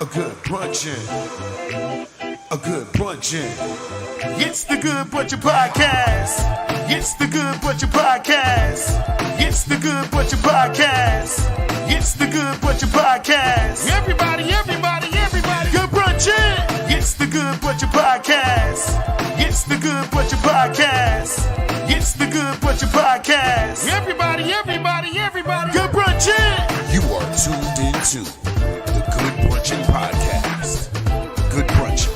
A good brunchin'. A good brunchin'. It's the Good Brunchin Podcast. It's the Good Brunchin Podcast. It's the Good Brunchin Podcast. It's the Good Brunchin Podcast. Everybody. Good brunchin'. It's the Good Brunchin Podcast. It's the Good Brunchin Podcast. It's the Good Brunchin Podcast. Everybody. Good brunchin'. You are tuned into the Good Brunchin Podcast. Good Brunchin.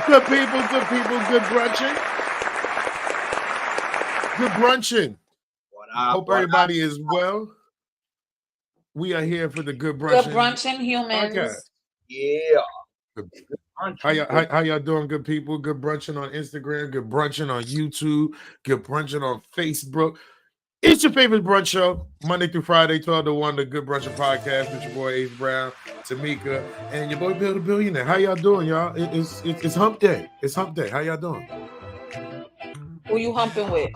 Good people, good brunching. Good brunching. Hope everybody is well. We are here for the Good Brunchin. Good Brunchin humans. Podcast. Yeah. How y'all doing, good people? Good brunching on Instagram, good brunching on YouTube, good brunching on Facebook. It's your favorite brunch show, Monday through Friday, 12 to 1, the Good Brunchin Podcast with your boy Ace Brown, Tamika, and your boy Bill the Billionaire. How y'all doing, y'all? It's hump day. It's hump day. How y'all doing? Who you humping with?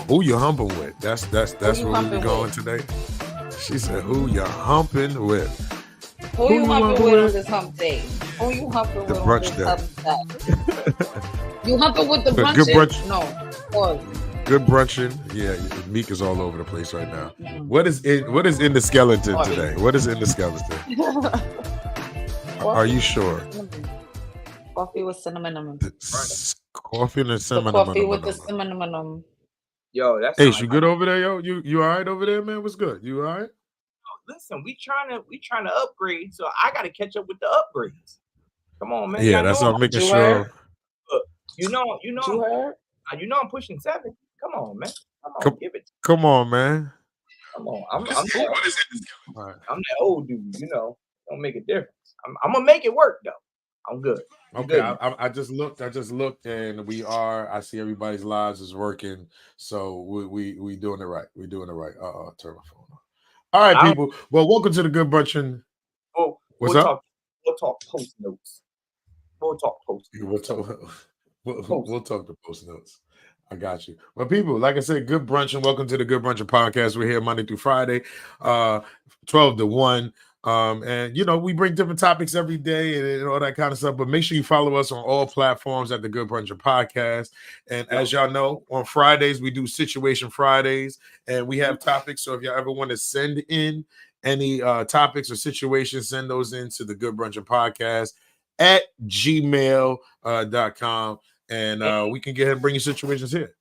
Who you humping with? That's you where we're going with? today. She said, "Who you humping with?" Who you humping with on this hump day? Who you humping The with brunch on this hump day? You humping with the The brunch? Good Brunch. No. Pause. Good brunching. Yeah, Meek is all over the place right now. Mhm. What is in the skeleton Coffee. today? What is in the skeleton? Are you sure? Coffee with cinnamon. Coffee and The cinnamon. coffee with the cinnamon. Yo, that's Hey, you good over there, yo? You all right over there, man? What's good? You all right? Listen, we trying to upgrade, so I gotta catch up with the upgrades. Come on, man. Yeah, Y'all that's know what I'm making You sure. heard? You know, You heard? I'm pushing 7. Come on, man. Come- Give it. Come on, man. Come on. I'm What is in the skeleton? All right. that old dude. Don't make a difference. I'm gonna make it work though. I'm good. Okay, Good. I just looked, and I see everybody's lives is working, so we doing it right. We're doing it right. Turn my phone on. All right, I- people. Well, welcome to the Good Brunchin. We'll What's up? We'll talk post notes. We'll talk post. We'll talk the post notes. I got you. Well, people, like I said, Good Brunchin. Welcome to the Good Brunchin Podcast. We're here Monday through Friday, 12 to 1. And we bring different topics every day and all that kind of stuff. But make sure you follow us on all platforms at the Good Brunchin Podcast. And as y'all know, on Fridays we do Situation Fridays, and we have topics. So if y'all ever want to send in any topics or situations, send those into the Good Brunchin Podcast at gmail.com. And we can get ahead and bring your situations here.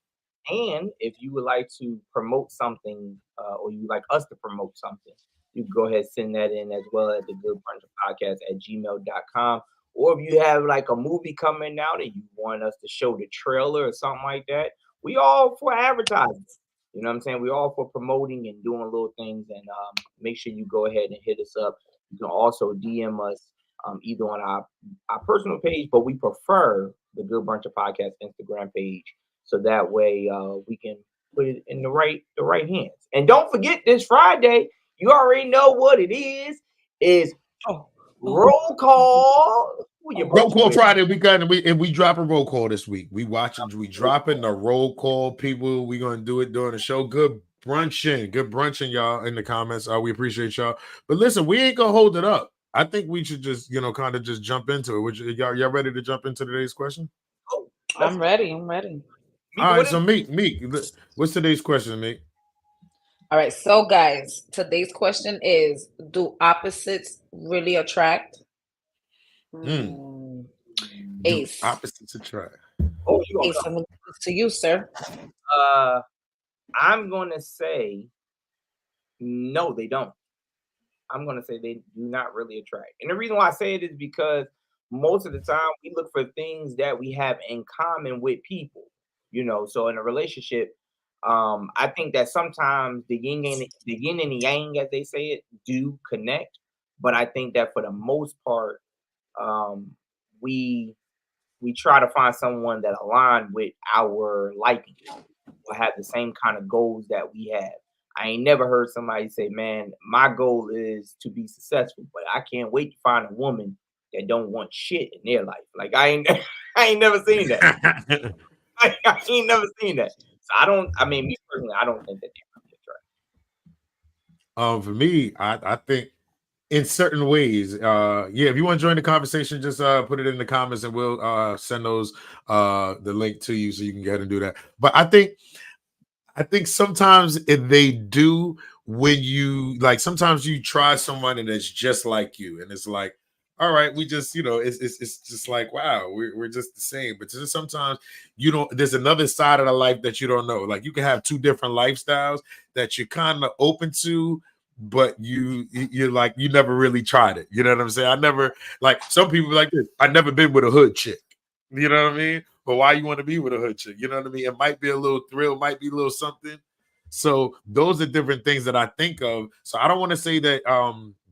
And if you would like to promote something, or you like us to promote something, you can go ahead and send that in as well at the Good Brunchin Podcast at gmail.com. Or if you have like a movie coming out and you want us to show the trailer or something like that, we all for advertising. You know what I'm saying? We all for promoting and doing little things. And make sure you go ahead and hit us up. You can also DM us either on our personal page, but we prefer the Good Brunchin Podcast Instagram page, so that way we can put it in the right hands. And don't forget, this Friday, you already know what it is. Is roll call. Roll call Friday. We drop a roll call this week. We dropping the roll call, people. We gonna do it during the show. Good brunchin, y'all, in the comments. We appreciate y'all. But listen, we ain't gonna hold it up. I think we should just kind of just jump into it. Y'all ready to jump into today's question? I'm ready. All right, so Meek, what's today's question, Meek? All right, so guys, today's question is: do opposites really attract? Ace. Do opposites attract. Ace, I'm gonna give this to you, sir. I'm gonna say no, they don't. I'm gonna say they do not really attract. And the reason why I say it is because most of the time we look for things that we have in common with people. So in a relationship, I think that sometimes the yin and the yang, as they say it, do connect. But I think that for the most part, we try to find someone that align with our liking or have the same kind of goals that we have. I ain't never heard somebody say, man, my goal is to be successful, but I can't wait to find a woman that don't want shit in their life. Like I ain't never seen that. I ain't never seen that. So me personally, I don't think that they really attract. For me, I think in certain ways, if you want to join the conversation, just put it in the comments and we'll send those the link to you so you can go ahead and do that. But I think sometimes if they do, when you like, sometimes you try someone and it's just like you, and it's like, all right, we just, it's just like, wow, we're just the same. But just sometimes there's another side of the life that you don't know. Like you can have two different lifestyles that you're kind of open to, but you're like, you never really tried it. You know what I'm saying? I never, like, some people like this. I never been with a hood chick. You know what I mean? But why you want to be with a hood chick? You know what I mean? It might be a little thrill, might be a little something. So those are different things that I think of. So I don't want to say that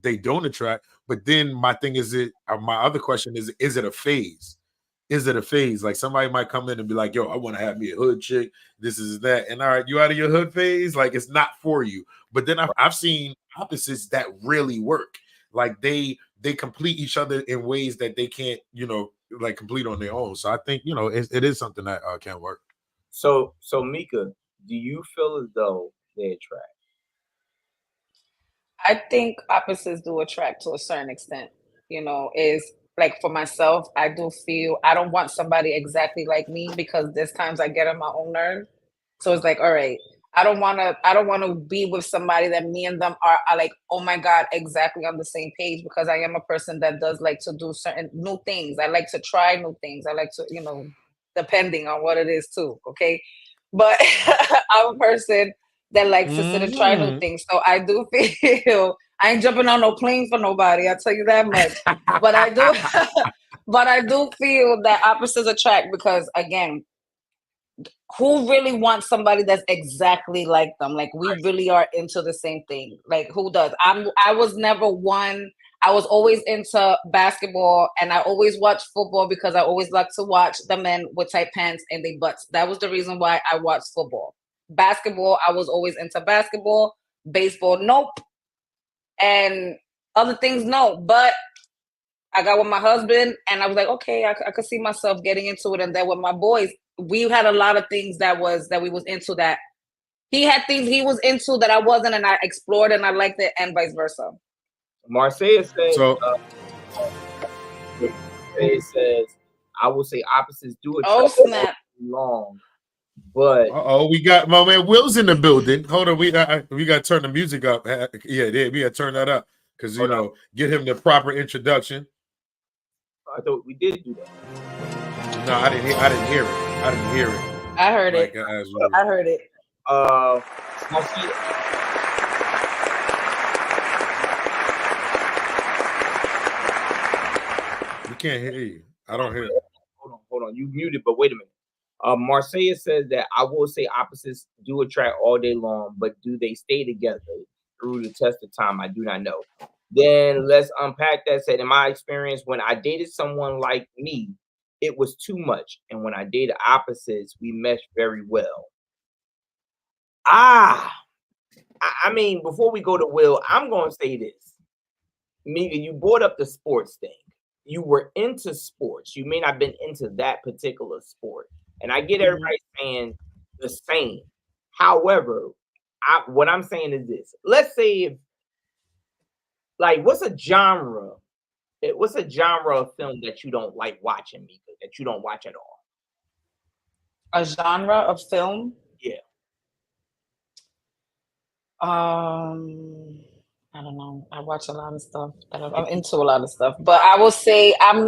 they don't attract, but then my thing is my other question is it a phase? Is it a phase? Like somebody might come in and be like, yo, I want to have me a hood chick. This is that. And all right, you out of your hood phase? Like it's not for you. But then I've seen opposites that really work. Like they complete each other in ways that they can't, like complete on their own. So I think, it is something that can work. So Mika, do you feel as though they attract? I think opposites do attract to a certain extent. Is like for myself, I do feel I don't want somebody exactly like me because there's times I get on my own nerve. So it's like, all right, I don't want to be with somebody that me and them are like, oh my God, exactly on the same page, because I am a person that does like to do certain new things. I like to try new things. I like to, depending on what it is too. Okay. But I'm a person that likes to sit and try new things. So I do feel I ain't jumping on no plane for nobody. I'll tell you that much. But I do, but I do feel that opposites attract because again, who really wants somebody that's exactly like them? Like we really are into the same thing. Like who does? I was never one. I was always into basketball and I always watched football because I always liked to watch the men with tight pants and their butts. That was the reason why I watched football. Basketball, I was always into basketball. Baseball, nope. And other things, no. But I got with my husband and I was like, okay, I could see myself getting into it. And then with my boys, we had a lot of things that we was into that he had things he was into that I wasn't, and I explored and I liked it, and vice versa. Marcia says, it says, I will say opposites do it. Oh, snap. Long, but we got my man Will's in the building. Hold on, we got to turn the music up. Yeah, we got to turn that up because get him the proper introduction. I thought we did do that. No, I didn't hear it. I heard it. I heard it. We can't hear you. I don't hear it. Hold on. You muted, but wait a minute. Marcia says that I will say opposites do attract all day long, but do they stay together through the test of time? I do not know. Then let's unpack that. Said in my experience, when I dated someone like me, it was too much. And when I dated opposites, we meshed very well. I mean, before we go to Will, I'm going to say this. Mika, you brought up the sports thing. You were into sports. You may not have been into that particular sport. And I get everybody saying the same. However, what I'm saying is this. Let's say what's a genre? What's a genre of film that you don't like watching, Mika, that you don't watch at all? A genre of film? Yeah. I don't know. I watch a lot of stuff. I'm into a lot of stuff. But I will say I'm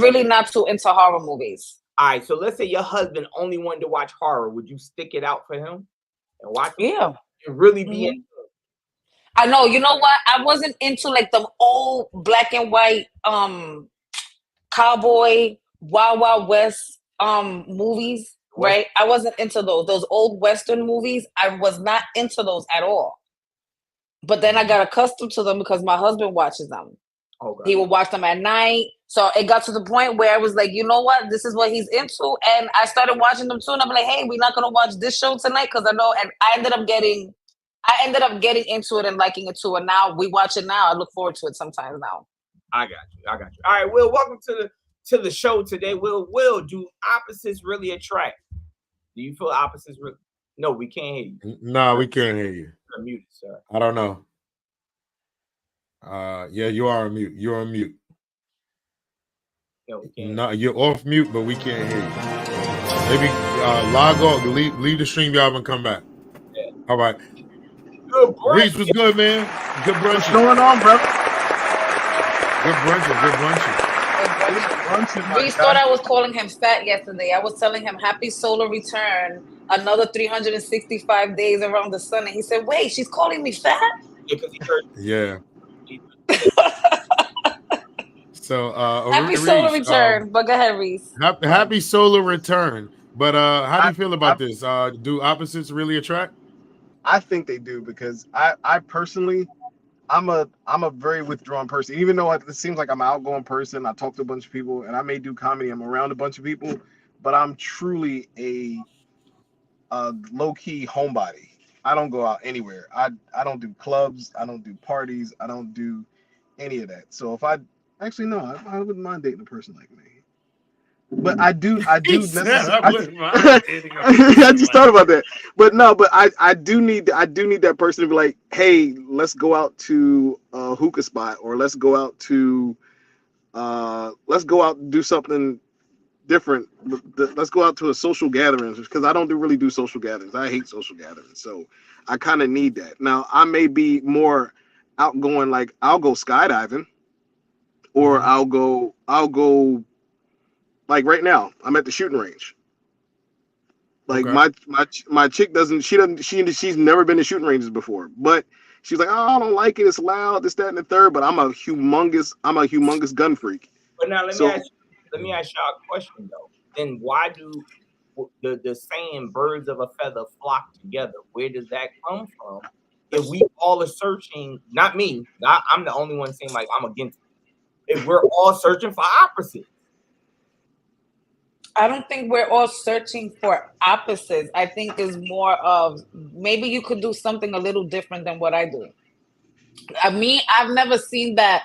really not too into horror movies. All right. So let's say your husband only wanted to watch horror. Would you stick it out for him and watch it? Yeah. And really be into it? I know. You know what? I wasn't into like the old black and white cowboy Wild Wild West movies, right? I wasn't into those old Western movies. I was not into those at all. But then I got accustomed to them because my husband watches them. Okay. He would watch them at night. So it got to the point where I was like, you know what? This is what he's into. And I started watching them too. And I'm like, hey, we're not going to watch this show tonight because I know. And I ended up getting into it and liking it too. And now we watch it now. I look forward to it sometimes now. I got you. All right, Will, welcome to the show today. Will, do opposites really attract? Do you feel opposites? No, we can't hear you. No, we can't hear you. You're muted, sir. I don't know. Yeah, you are on mute. You're on mute. No, we can't. No, you're off mute, but we can't hear you. Maybe log off, leave the stream, y'all, and come back. Yeah. All right. Good Reese, what's good, man? Good brunch. What's going on, brother? Good brunching. Good brunching. Reese thought I was calling him fat yesterday. I was telling him happy solar return, another 365 days around the sun. And he said, wait, she's calling me fat? Yeah. So happy Reese, solar return. But go ahead, Reese. Happy solar return. But how do you feel about this? Do opposites really attract? I think they do, because I personally, I'm a very withdrawn person. Even though it seems like I'm an outgoing person, I talk to a bunch of people, and I may do comedy. I'm around a bunch of people, but I'm truly a low-key homebody. I don't go out anywhere. I don't do clubs. I don't do parties. I don't do any of that. So if I wouldn't mind dating a person like me. But I do necessarily. I just thought about that. But no, but I do need that person to be like, hey, let's go out to a hookah spot, or let's go out and do something different. Let's go out to a social gathering, because I don't really do social gatherings. I hate social gatherings. So I kind of need that. Now I may be more outgoing, like I'll go skydiving, or I'll go like right now, I'm at the shooting range. Like my chick she's never been to shooting ranges before, but she's like, oh, I don't like it. It's loud, this, that, and the third. But I'm a humongous gun freak. But now let me ask y'all a question though. Then why do the saying "birds of a feather flock together"? Where does that come from? If we all are searching, not me, I'm the only one saying like I'm against it. If we're all searching for opposites. I don't think we're all searching for opposites. I think it's more of maybe you could do something a little different than what I do. I've never seen that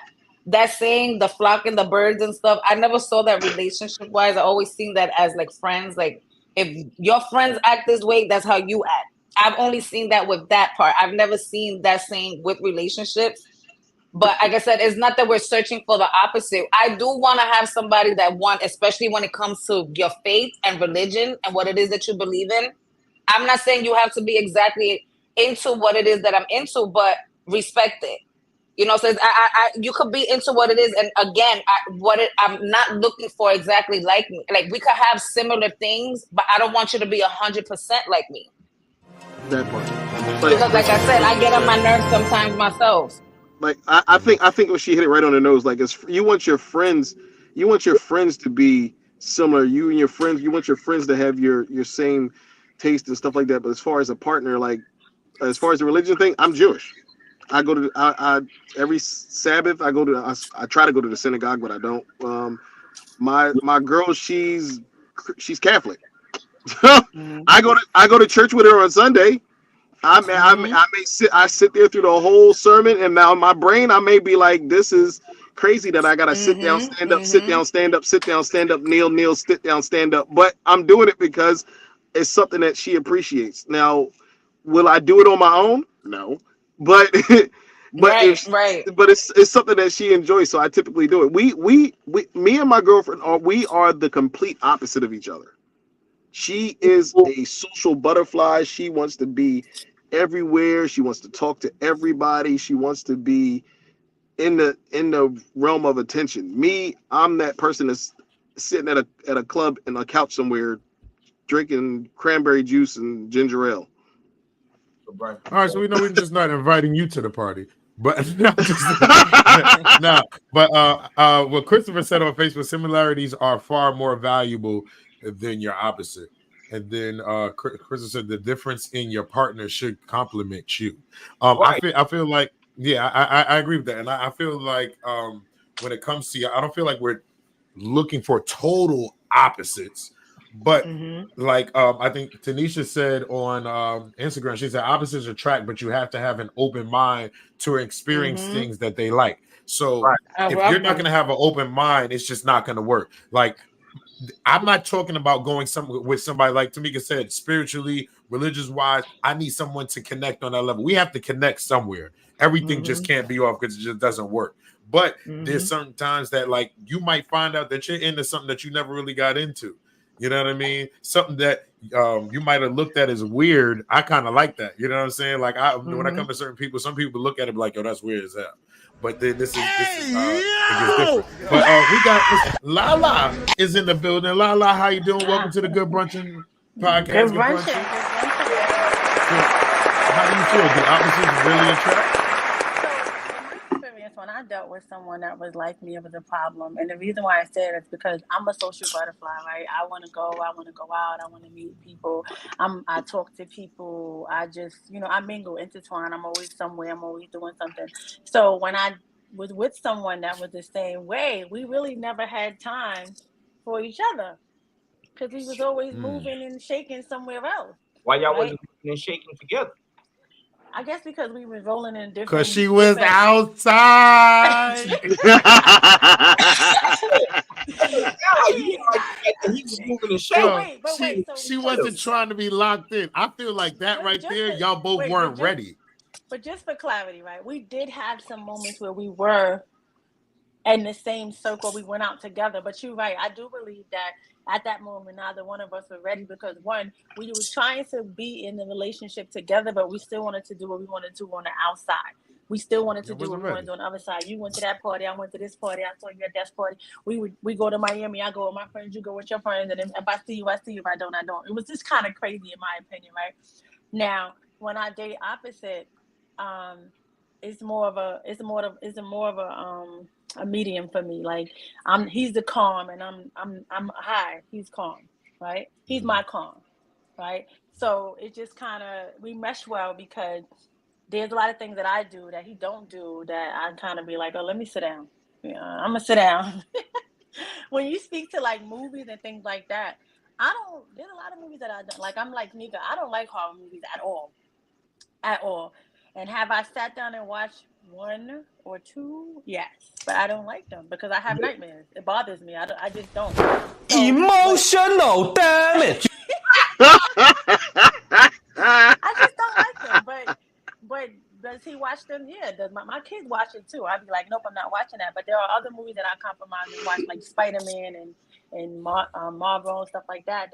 saying, the flock and the birds and stuff. I never saw that relationship wise. I always seen that as like friends. Like if your friends act this way, that's how you act. I've only seen that with that part. I've never seen that saying with relationships. But like I said, it's not that we're searching for the opposite. I do want to have somebody that especially when it comes to your faith and religion and what it is that you believe in. I'm not saying you have to be exactly into what it is that I'm into, but respect it. You know, so you could be into what it is. And again, I'm not looking for exactly like me. Like we could have similar things, but I don't want you to be 100% like me. That part. Because like I said, I get on my nerves sometimes myself. Like I think she hit it right on the nose. Like you want your friends to be similar. You want your friends to have your same taste and stuff like that. But as far as a partner, like as far as the religion thing, I'm Jewish. I go to every Sabbath. I try to go to the synagogue, but I don't. My girl, she's Catholic. I go to church with her on Sunday. I sit there through the whole sermon, and now in my brain I may be like, this is crazy that I gotta sit down, stand up, sit down, stand up, sit down, stand up, kneel, sit down, stand up. But I'm doing it because it's something that she appreciates. Now, will I do it on my own? No, but it's something that she enjoys, so I typically do it. Me and my girlfriend are the complete opposite of each other. She is a social butterfly. She wants to be everywhere. She wants to talk to everybody. She wants to be in the realm of attention. Me, I'm that person that's sitting at a club in a couch somewhere, drinking cranberry juice and ginger ale. All right, so we know we're just not inviting you to the party. But what Christopher said on Facebook, similarities are far more valuable than your opposite. And then Christopher said the difference in your partner should complement you. Right. I feel like, yeah, I agree with that. And I feel like when it comes to you, I don't feel like we're looking for total opposites. But like I think Tanisha said on Instagram, she said opposites attract, but you have to have an open mind to experience things that they like. So if you're not going to have an open mind, it's just not going to work. Like I'm not talking about going with somebody like Tamika said, spiritually, religious wise. I need someone to connect on that level. We have to connect somewhere. Everything just can't be off because it just doesn't work. But there's certain times that like you might find out that you're into something that you never really got into. You know what I mean? Something that you might have looked at as weird. I kind of like that. You know what I'm saying? Like when I come to certain people, some people look at it like, "Yo, that's weird as hell." But then this is it gets different. But we got Lala is in the building. Lala, how you doing? Welcome to the Good Brunchin Podcast. Good Brunchin. How do you feel? Do opposites really attract? When I dealt with someone that was like me, it was a problem. And the reason why I said it is because I'm a social butterfly, right? I want to go out, I want to meet people. I talk to people. I just, I mingle, intertwine. I'm always somewhere. I'm always doing something. So when I was with someone that was the same way, we really never had time for each other because we was always moving and shaking somewhere else. Why y'all wasn't moving and shaking together? I guess because we were rolling in different. Because she was outside. She wasn't trying to be locked in. I feel like that right there, y'all both weren't ready. But just for clarity, right? We did have some moments where we were in the same circle. We went out together. But you're right. I do believe that at that moment, neither one of us were ready because one, we were trying to be in the relationship together, but we still wanted to do what we wanted to on the outside. We still wanted to do what we wanted to do on the other side. You went to that party, I went to this party, I saw you at that party. We go to Miami, I go with my friends, you go with your friends, and if I see you, I see you. If I don't, I don't. It was just kind of crazy in my opinion, right? Now, when I date opposite, it's more of a medium for me. Like he's the calm and I'm high. He's calm, right? He's my calm, right? So it just kind of we mesh well because there's a lot of things that I do that he don't do that I kind of be like, oh, let me sit down. Yeah, I'm gonna sit down. When you speak to like movies and things like that, there's a lot of movies that I don't like. I'm like Nika, I don't like horror movies at all. And have I sat down and watched one or two? Yes, but I don't like them because I have nightmares. It bothers me. I just don't. So, emotional damage. I just don't like them. But does he watch them? Yeah. Does my kids watch it too? I'd be like, nope, I'm not watching that. But there are other movies that I compromise and watch, like Spider-Man and Marvel and stuff like that.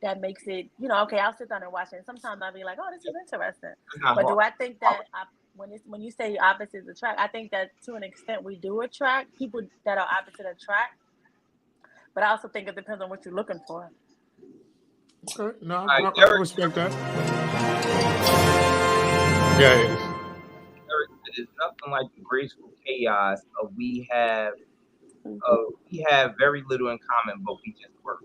That makes it, okay, I'll sit down and watch it. And sometimes I'll be like, oh, this is interesting. But do I think that when you say opposites attract, I think that to an extent we do attract people that are opposite attract. But I also think it depends on what you're looking for. Okay, no, I respect that. Yeah. There's nothing like the graceful chaos of we have very little in common, but we just work.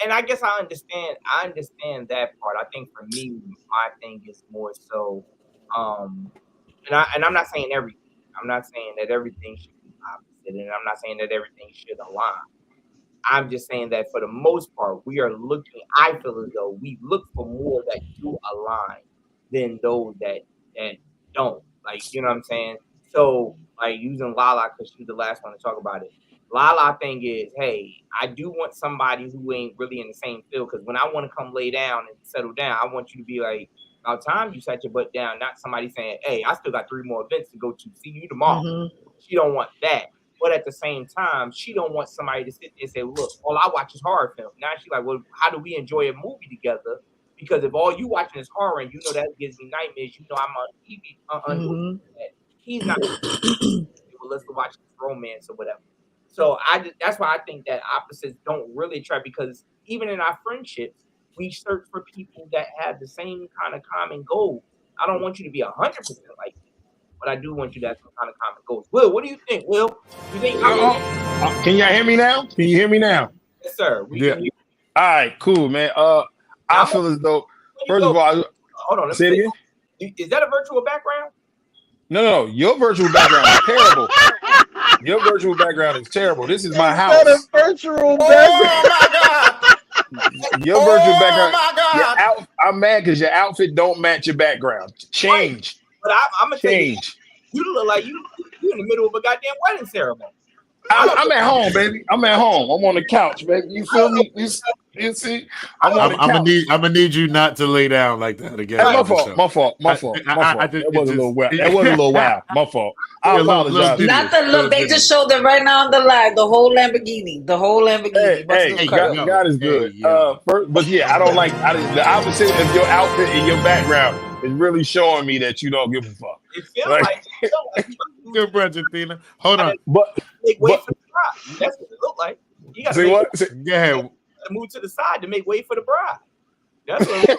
And I guess I understand that part. I think for me, my thing is more so, and I'm not saying everything. I'm not saying that everything should be opposite, and I'm not saying that everything should align. I'm just saying that for the most part, we are looking. I feel as though we look for more that do align than those that don't. Like, you know what I'm saying? So, like using Lala because she's the last one to talk about it. Lala thing is, hey, I do want somebody who ain't really in the same field because when I want to come lay down and settle down, I want you to be like, about time you sat your butt down, not somebody saying, hey, I still got 3 more events to go to. See you tomorrow. Mm-hmm. She don't want that. But at the same time, she don't want somebody to sit there and say, look, all I watch is horror film. Now she's like, well, how do we enjoy a movie together? Because if all you watching is horror and that gives me nightmares, I'm on TV. He's not. Well, let's go watch this romance or whatever. So that's why I think that opposites don't really attract because even in our friendships, we search for people that have the same kind of common goals. I don't want you to be 100% like me, but I do want you to have some kind of common goals. Will, what do you think, Will? You think can y'all hear me now? Can you hear me now? Yes, sir. Yeah. All right, cool, man. I feel as though, first of all, hold on. Say it again. Is that a virtual background? No. Your virtual background is terrible. Your virtual background is terrible. This is my house. Is that a virtual background? Oh my God. Your virtual background. Oh my God. I'm mad because your outfit don't match your background. Change. But I'm gonna change. You look like you in the middle of a goddamn wedding ceremony. I'm at home, baby. I'm at home. I'm on the couch, baby. You feel me? You see? I'm on the couch. I'm gonna need you not to lay down like that again. Hey, my fault. That was a little wild. That was a little wild. My fault. I apologize. Not the look. They just showed it right now on the live. The whole Lamborghini. Hey, God is good. But yeah, I don't like the opposite of your outfit and your background is really showing me that you don't give a fuck. It feels like Good brunchin, Tina. Hold on. But make way for the bride. That's what it look like. You got see what? Go ahead. Move to the side to make way for the bride. That's what.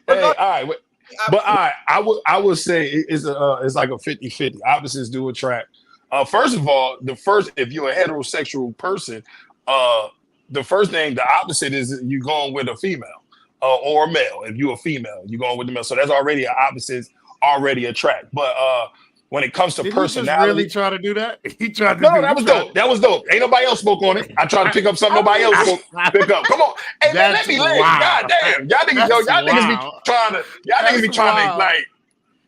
Hey, all right, but all right, I would say it's like a 50-50. Opposites do attract. First of all, if you're a heterosexual person, the first thing, the opposite is you going with a female or a male. If you're a female, you're going with the male. So that's already an opposites already attract. But when it comes to personality, really try to do that? He tried to. No, that was dope. That was dope. Ain't nobody else spoke on it. I tried to pick up something nobody else spoke. Pick up. Come on. Hey, man, let me lay. God damn. Y'all niggas be trying to like.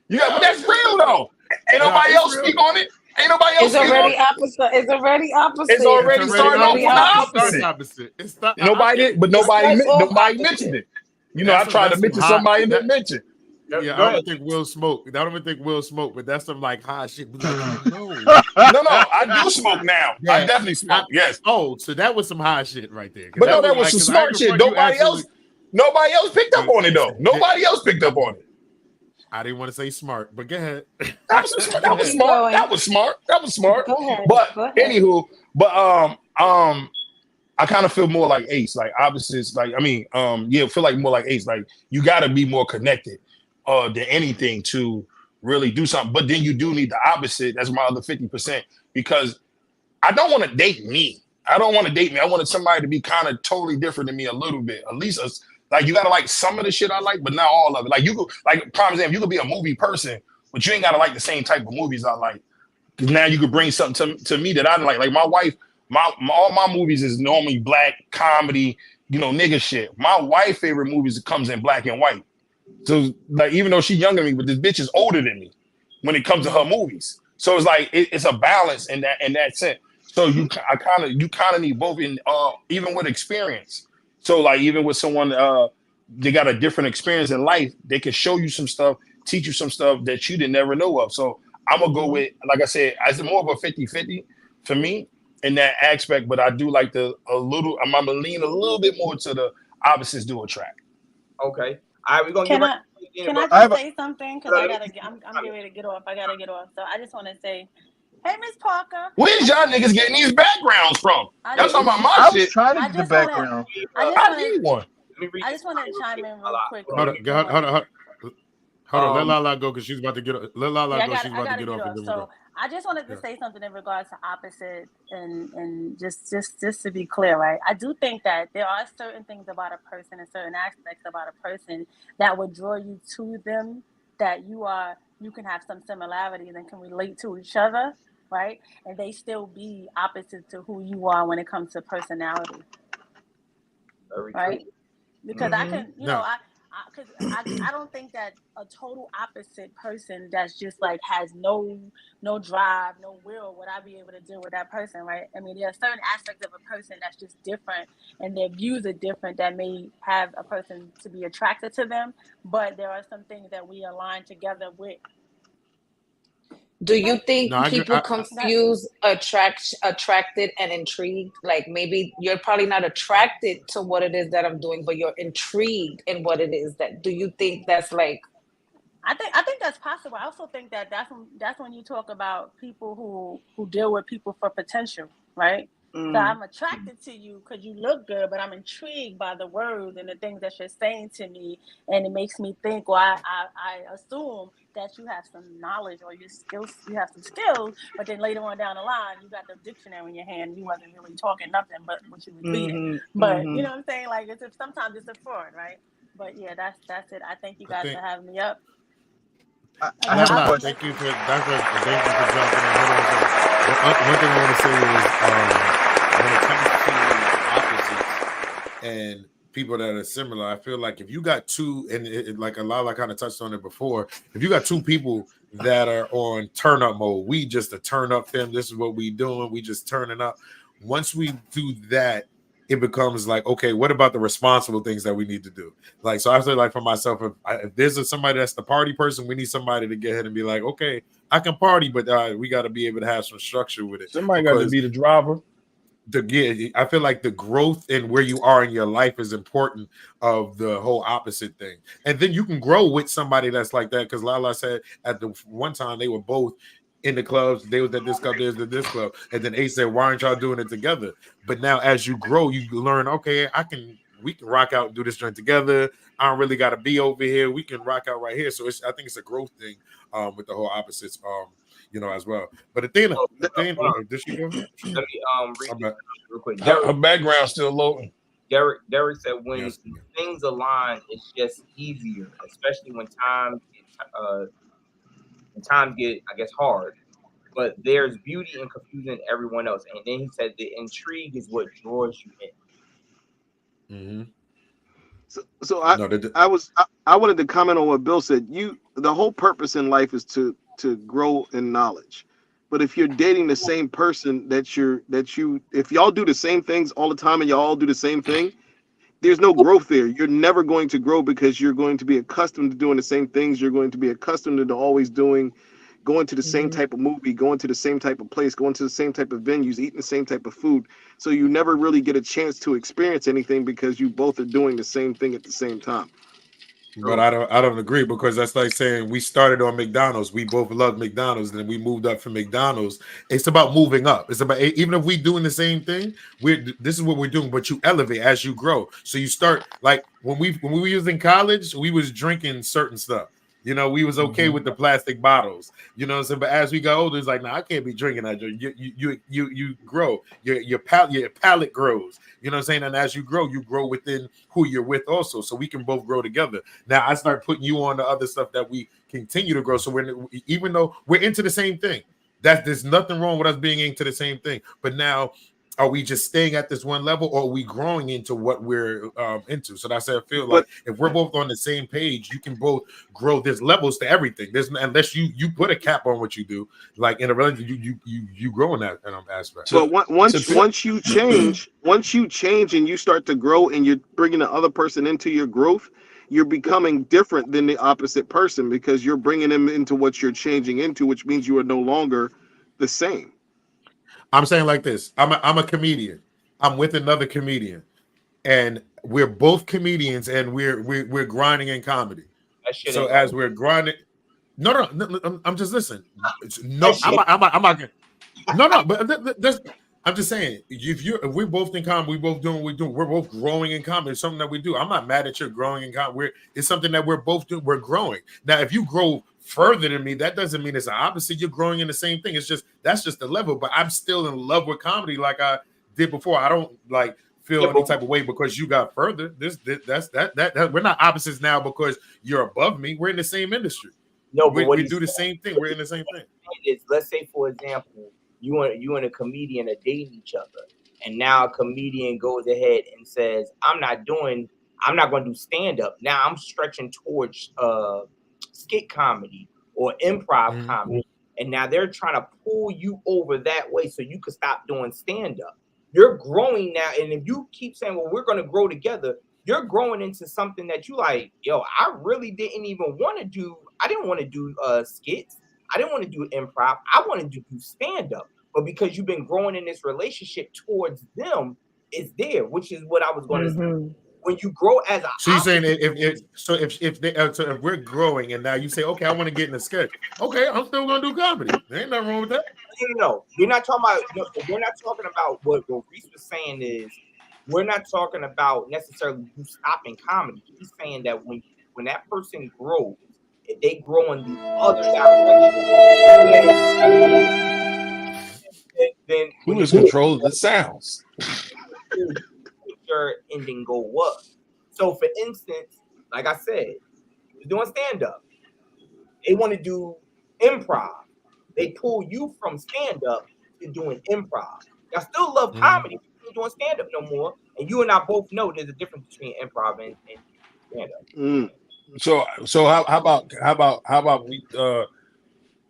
Yeah, but that's real though. Ain't nobody else speak on it. Ain't nobody else. It's already opposite. It's already opposite. It's already starting off on the opposite. Nobody mentioned it. You know, I tried to mention somebody and didn't mention. Yeah, I don't think Will smoke. But that's some like high shit. Like, no, I do smoke now. Yeah. I definitely smoke. Yes. Oh, so that was some high shit right there. But no, that was some smart shit. Nobody else picked up on it though. Nobody else picked up on it. I didn't want to say smart, but go ahead. That was smart. Go ahead. But anywho, I kind of feel more like Ace, like opposites. Like feel like more like Ace. Like you got to be more connected than anything to really do something. But then you do need the opposite. That's my other 50% because I don't want to date me. I wanted somebody to be kind of totally different than me a little bit. At least like you gotta like some of the shit I like, but not all of it. Like you could, like prime example, you could be a movie person, but you ain't gotta like the same type of movies I like. Because now you could bring something to me that I like. Like my wife, all my movies is normally black comedy, nigga shit. My wife's favorite movies comes in black and white. So like even though she's younger than me, but this bitch is older than me when it comes to her movies. So it's like it's a balance in that sense. So you kind of need both in even with experience. So like even with someone they got a different experience in life, they can show you some stuff, teach you some stuff that you didn't never know of. So I'm gonna go with, like I said, as more of a 50-50 for me in that aspect, but I do like I'm gonna lean a little bit more to the opposites do attract. Okay. All right, we're gonna Can I just say something? Because I'm getting ready to get off. I gotta get off. So I just want to say, hey, Miss Parker. Where's y'all niggas getting these backgrounds from? Y'all talking about my shit. I was trying to get the background. I need one. I just want to chime in real quick. Hold on. Let Lala go because she's about to get off. Let Lala go. She's about to get off. So I just wanted to say something in regards to opposite and just to be clear, right? I do think that there are certain things about a person and certain aspects about a person that would draw you to them, that you can have some similarities and can relate to each other, right? And they still be opposite to who you are when it comes to personality. Very right? true. Because I can, I don't think that a total opposite person that's just like has no drive, no will, would I be able to deal with that person, right? I mean, there are certain aspects of a person that's just different and their views are different that may have a person to be attracted to them, but there are some things that we align together with. Do you think people confuse attracted and intrigued? Like maybe you're probably not attracted to what it is that I'm doing, but you're intrigued in what it is that. Do you think that's like? I think that's possible. I also think that that's when you talk about people who deal with people for potential, right? So I'm attracted to you because you look good, but I'm intrigued by the words and the things that you're saying to me, and it makes me think. Well, I assume that you have some knowledge or you have some skills, but then later on down the line, you got the dictionary in your hand. You wasn't really talking nothing but what you was reading. But you know what I'm saying? Like sometimes it's a fraud, right? But yeah, that's it. I thank you guys for having me up. Thank you for jumping in. One thing I want to say is when it comes to opposites and people that are similar, I feel like if you got two, and like Lala kind of touched on it before, if you got two people that are on turn up mode. We just a turn up film. This is what we doing. We just turning up. Once we do that, it becomes like, okay, what about the responsible things that we need to do? Like, so I feel like for myself, if there's somebody that's the party person, we need somebody to get ahead and be like, okay, I can party, but we got to be able to have some structure with it. Somebody got to be the driver. I feel like the growth and where you are in your life is important of the whole opposite thing. And then you can grow with somebody that's like that. Because Lala said at the one time they were both in the clubs. They was at this club, there's at this club. And then Ace said, why aren't y'all doing it together? But now as you grow, you learn, okay, we can rock out and do this joint together. I don't really got to be over here. We can rock out right here. So I think it's a growth thing with the whole opposites. As well. But the thing, did she go? Let me read this real quick. Her background's still loading. Derek said when things align, it's just easier, especially when times get, I guess, hard. But there's beauty in confusing everyone else. And then he said the intrigue is what draws you in. Mm-hmm. So I wanted to comment on what Bill said. The whole purpose in life is to grow in knowledge. But if you're dating the same person if y'all do the same things all the time and y'all all do the same thing, there's no growth there. You're never going to grow because you're going to be accustomed to doing the same things. You're going to be accustomed to always going to the same type of movie, going to the same type of place, going to the same type of venues, eating the same type of food. So you never really get a chance to experience anything because you both are doing the same thing at the same time. But I don't agree, because that's like saying we started on McDonald's. We both loved McDonald's, and then we moved up from McDonald's. It's about moving up. It's about, even if we doing the same thing, this is what we're doing, but you elevate as you grow. So you start, like when we was in college, we was drinking certain stuff. We was okay with the plastic bottles. You know what I'm saying? But as we got older, it's like, I can't be drinking that. You grow. Your palate grows. You know what I'm saying? And as you grow within who you're with also. So we can both grow together. Now I start putting you on the other stuff that we continue to grow. So even though we're into the same thing, there's nothing wrong with us being into the same thing. But now, are we just staying at this one level, or are we growing into what we're into? So that's how I feel like if we're both on the same page, you can both grow. There's levels to everything. Unless you put a cap on what you do, like in a relationship, you grow in that aspect. But once you change and you start to grow and you're bringing the other person into your growth, you're becoming different than the opposite person because you're bringing them into what you're changing into, which means you are no longer the same. I'm saying like this. I'm a comedian. I'm with another comedian, and we're both comedians, and we're grinding in comedy. So as we're grinding, no, I'm just listening. No, I'm not. No, but I'm just saying. If we're both in comedy, we both doing what we're doing. We're both growing in comedy. It's something that we do. I'm not mad at you growing in comedy. It's something that we're both doing. We're growing. Now, if you grow further than me, that doesn't mean it's the opposite. You're growing in the same thing. That's just the level. But I'm still in love with comedy like I did before. I don't like feel any type of way because you got further. That we're not opposites now because you're above me. We're in the same industry. No, but we do the same thing. We're in the same thing. Let's say, for example, you and a comedian are dating each other, and now a comedian goes ahead and says, I'm not going to do stand-up. Now I'm stretching towards skit comedy or improv comedy, and now they're trying to pull you over that way so you can stop doing stand-up. You're growing now, and if you keep saying, well, we're going to grow together, you're growing into something that you like, yo, I really didn't even want to do. I didn't want to do skits. I didn't want to do improv. I wanted to do stand-up. But because you've been growing in this relationship towards them, it's there, which is what I was going to say. When you grow as a, so you're saying if we're growing and now you say, okay, I want to get in a sketch. Okay, I'm still gonna do comedy. There ain't nothing wrong with that. No. We're not talking about what Reese was saying is we're not talking about necessarily you stopping comedy. He's saying that when that person grows, if they grow in the other direction, then who is controlling the sounds? Your ending goal was. So for instance, like I said, you're doing stand-up. They want to do improv. They pull you from stand-up to doing improv. Y'all still love comedy, but you're doing stand-up no more. And you and I both know there's a difference between improv and stand-up. So how about we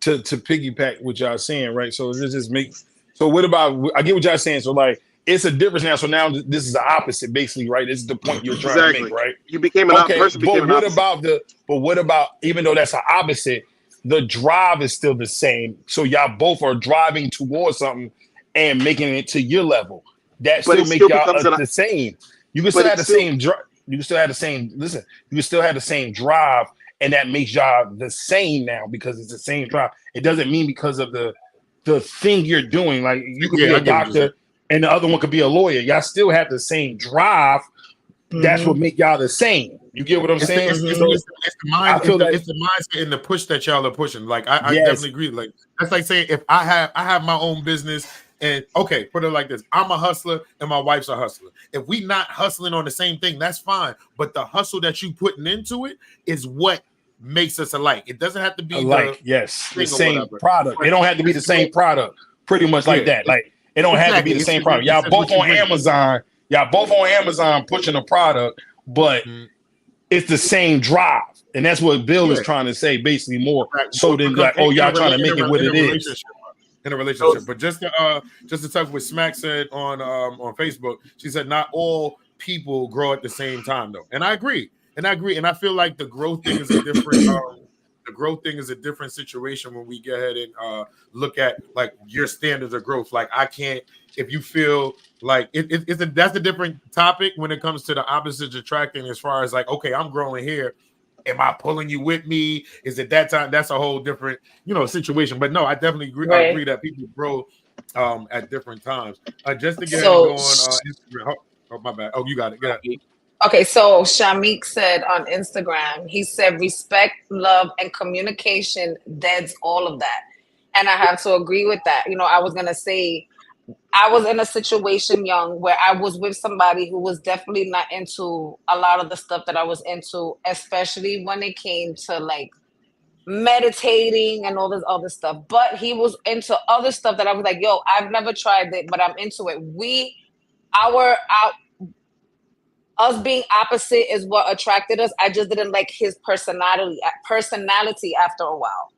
to piggyback what y'all saying, right? So this just makes. So what about? I get what y'all saying. So like, it's a difference now. So now this is the opposite, basically, right? This is the point you're trying to make, right? You became an person. But what about even though that's the opposite, the drive is still the same. So y'all both are driving towards something and making it to your level. That still make y'all the same. You can still have the same drive. You can still have the same. Listen, you can still have the same drive, and that makes y'all the same now because it's the same drive. It doesn't mean because of the thing you're doing. Like you could be a doctor, and the other one could be a lawyer. Y'all still have the same drive. That's what make y'all the same. You get what I'm saying? It's the mindset and the push that y'all are pushing. Like I definitely agree. Like that's like saying if I have my own business. And okay, put it like this: I'm a hustler, and my wife's a hustler. If we not hustling on the same thing, that's fine. But the hustle that you putting into it is what makes us alike. It doesn't have to be the same product. It don't have to be the same product. Pretty much like that. Like it don't have to be the same product. Y'all both on Amazon. Y'all both on Amazon pushing a product, but it's the same drive, and that's what Bill is trying to say, basically more. So then, like, y'all trying to make it what it is. In a relationship, but just to talk what Smack said on Facebook, she said not all people grow at the same time though, and I agree, and I feel like the growth thing is a different situation when we go ahead and look at like your standards of growth. Like I can't, if you feel like that's a different topic when it comes to the opposites attracting. As far as like, okay, I'm growing here. Am I pulling you with me? Is it that time? That's a whole different, situation. But no, I definitely agree. Right. I agree that people grow at different times. Just to get go on Instagram. Oh, my bad. Oh, you got it. Get it. Okay, so Shamik said on Instagram, he said respect, love, and communication deads all of that. And I have to agree with that. I was gonna say I was in a situation young where I was with somebody who was definitely not into a lot of the stuff that I was into, especially when it came to like meditating and all this other stuff. But he was into other stuff that I was like, yo, I've never tried it, but I'm into it. Us being opposite is what attracted us. I just didn't like his personality after a while.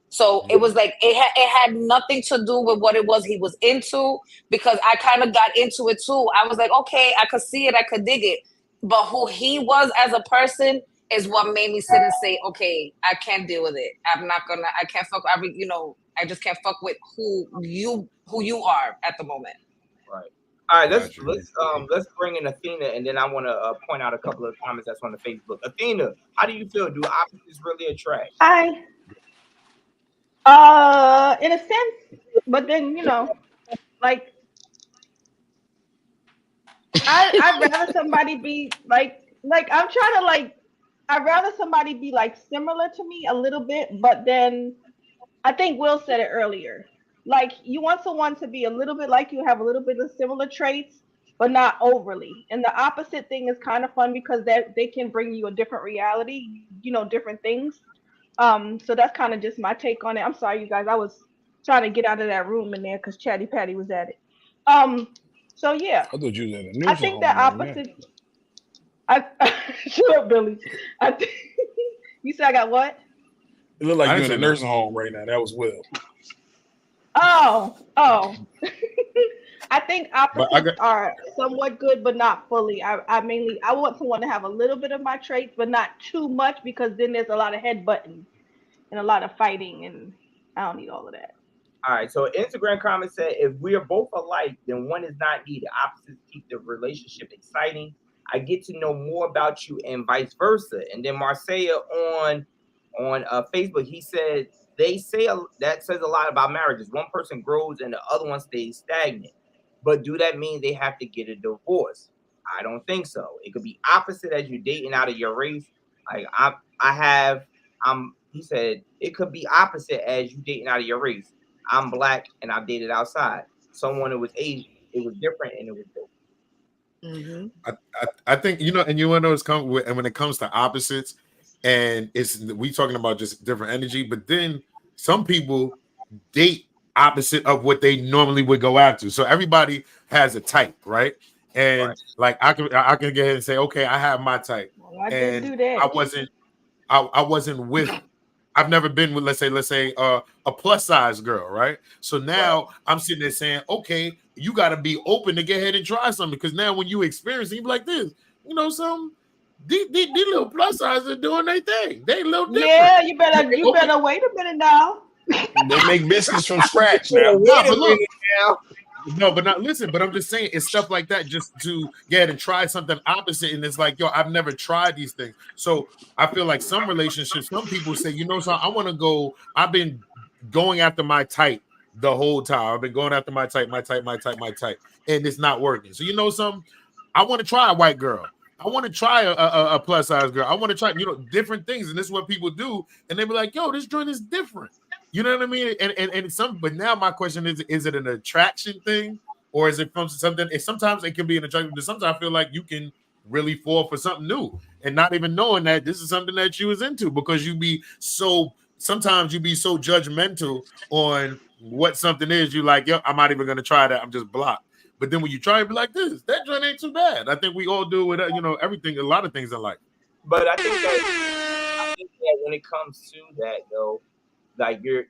So it was like it had nothing to do with what it was he was into, because I kind of got into it too. I was like, okay, I could see it, I could dig it. But who he was as a person is what made me sit and say, okay, I can't deal with it. I can't fuck. I just can't fuck with who you are at the moment. Right. All right, let's bring in Athena, and then I want to point out a couple of comments that's on the Facebook. Athena, how do you feel? Do opposites really attract? In a sense, but then like I'd rather somebody be like I'm trying to like I'd rather somebody be like similar to me a little bit, but then I think Will said it earlier. Like you want someone to be a little bit like you, have a little bit of similar traits, but not overly. And the opposite thing is kind of fun because they can bring you a different reality, different things. So that's kind of just my take on it. I'm sorry, you guys. I was trying to get out of that room in there because Chatty Patty was at it. So yeah. I thought you was in the I think that opposite. Shut up, Billy. You said I got what? It looked like you're in a nursing home right now. That was Will. Oh. I think opposites are somewhat good, but not fully. I want someone to have a little bit of my traits, but not too much, because then there's a lot of headbutting and a lot of fighting, and I don't need all of that. All right. So Instagram comment said, if we are both alike, then one is not needed. Opposites keep the relationship exciting. I get to know more about you and vice versa. And then Marcia on Facebook, he said, they say that says a lot about marriages. One person grows and the other one stays stagnant. But do that mean they have to get a divorce? I don't think so. It could be opposite as you're dating out of your race. Like he said, it could be opposite as you dating out of your race. I'm black and I've dated outside. Someone who was Asian, it was different and it was different. Mm-hmm. I think, and you want to know when it comes to opposites, and we talking about just different energy, but then some people date opposite of what they normally would go after. So everybody has a type, right? And like I can go ahead and say, okay, I have my type. Well, I didn't do that. I wasn't with I've never been with, let's say, a plus size girl, right? So now I'm sitting there saying, okay, you got to be open to get ahead and try something, because now when you experience it, you be like this, some these little plus sizes are doing their thing. They a little different. Yeah, you better wait a minute now. They make biscuits from scratch now. Nah, but look, no, but not listen. But I'm just saying, it's stuff like that, just to get ahead and try something opposite. And it's like, yo, I've never tried these things. So I feel like some relationships, some people say, so I want to go. I've been going after my type the whole time. I've been going after my type, and it's not working. So something, I want to try a white girl. I want to try a plus size girl. I want to try, different things. And this is what people do. And they be like, yo, this joint is different. You know what I mean? But now my question is it an attraction thing, or is it from something? Sometimes it can be an attraction, but sometimes I feel like you can really fall for something new and not even knowing that this is something that you was into, because sometimes you be so judgmental on what something is. You like, yo, I'm not even gonna try that. I'm just blocked. But then when you try, it be like, that joint ain't too bad. I think we all do with everything, a lot of things in life. But I think that when it comes to that though, like you're,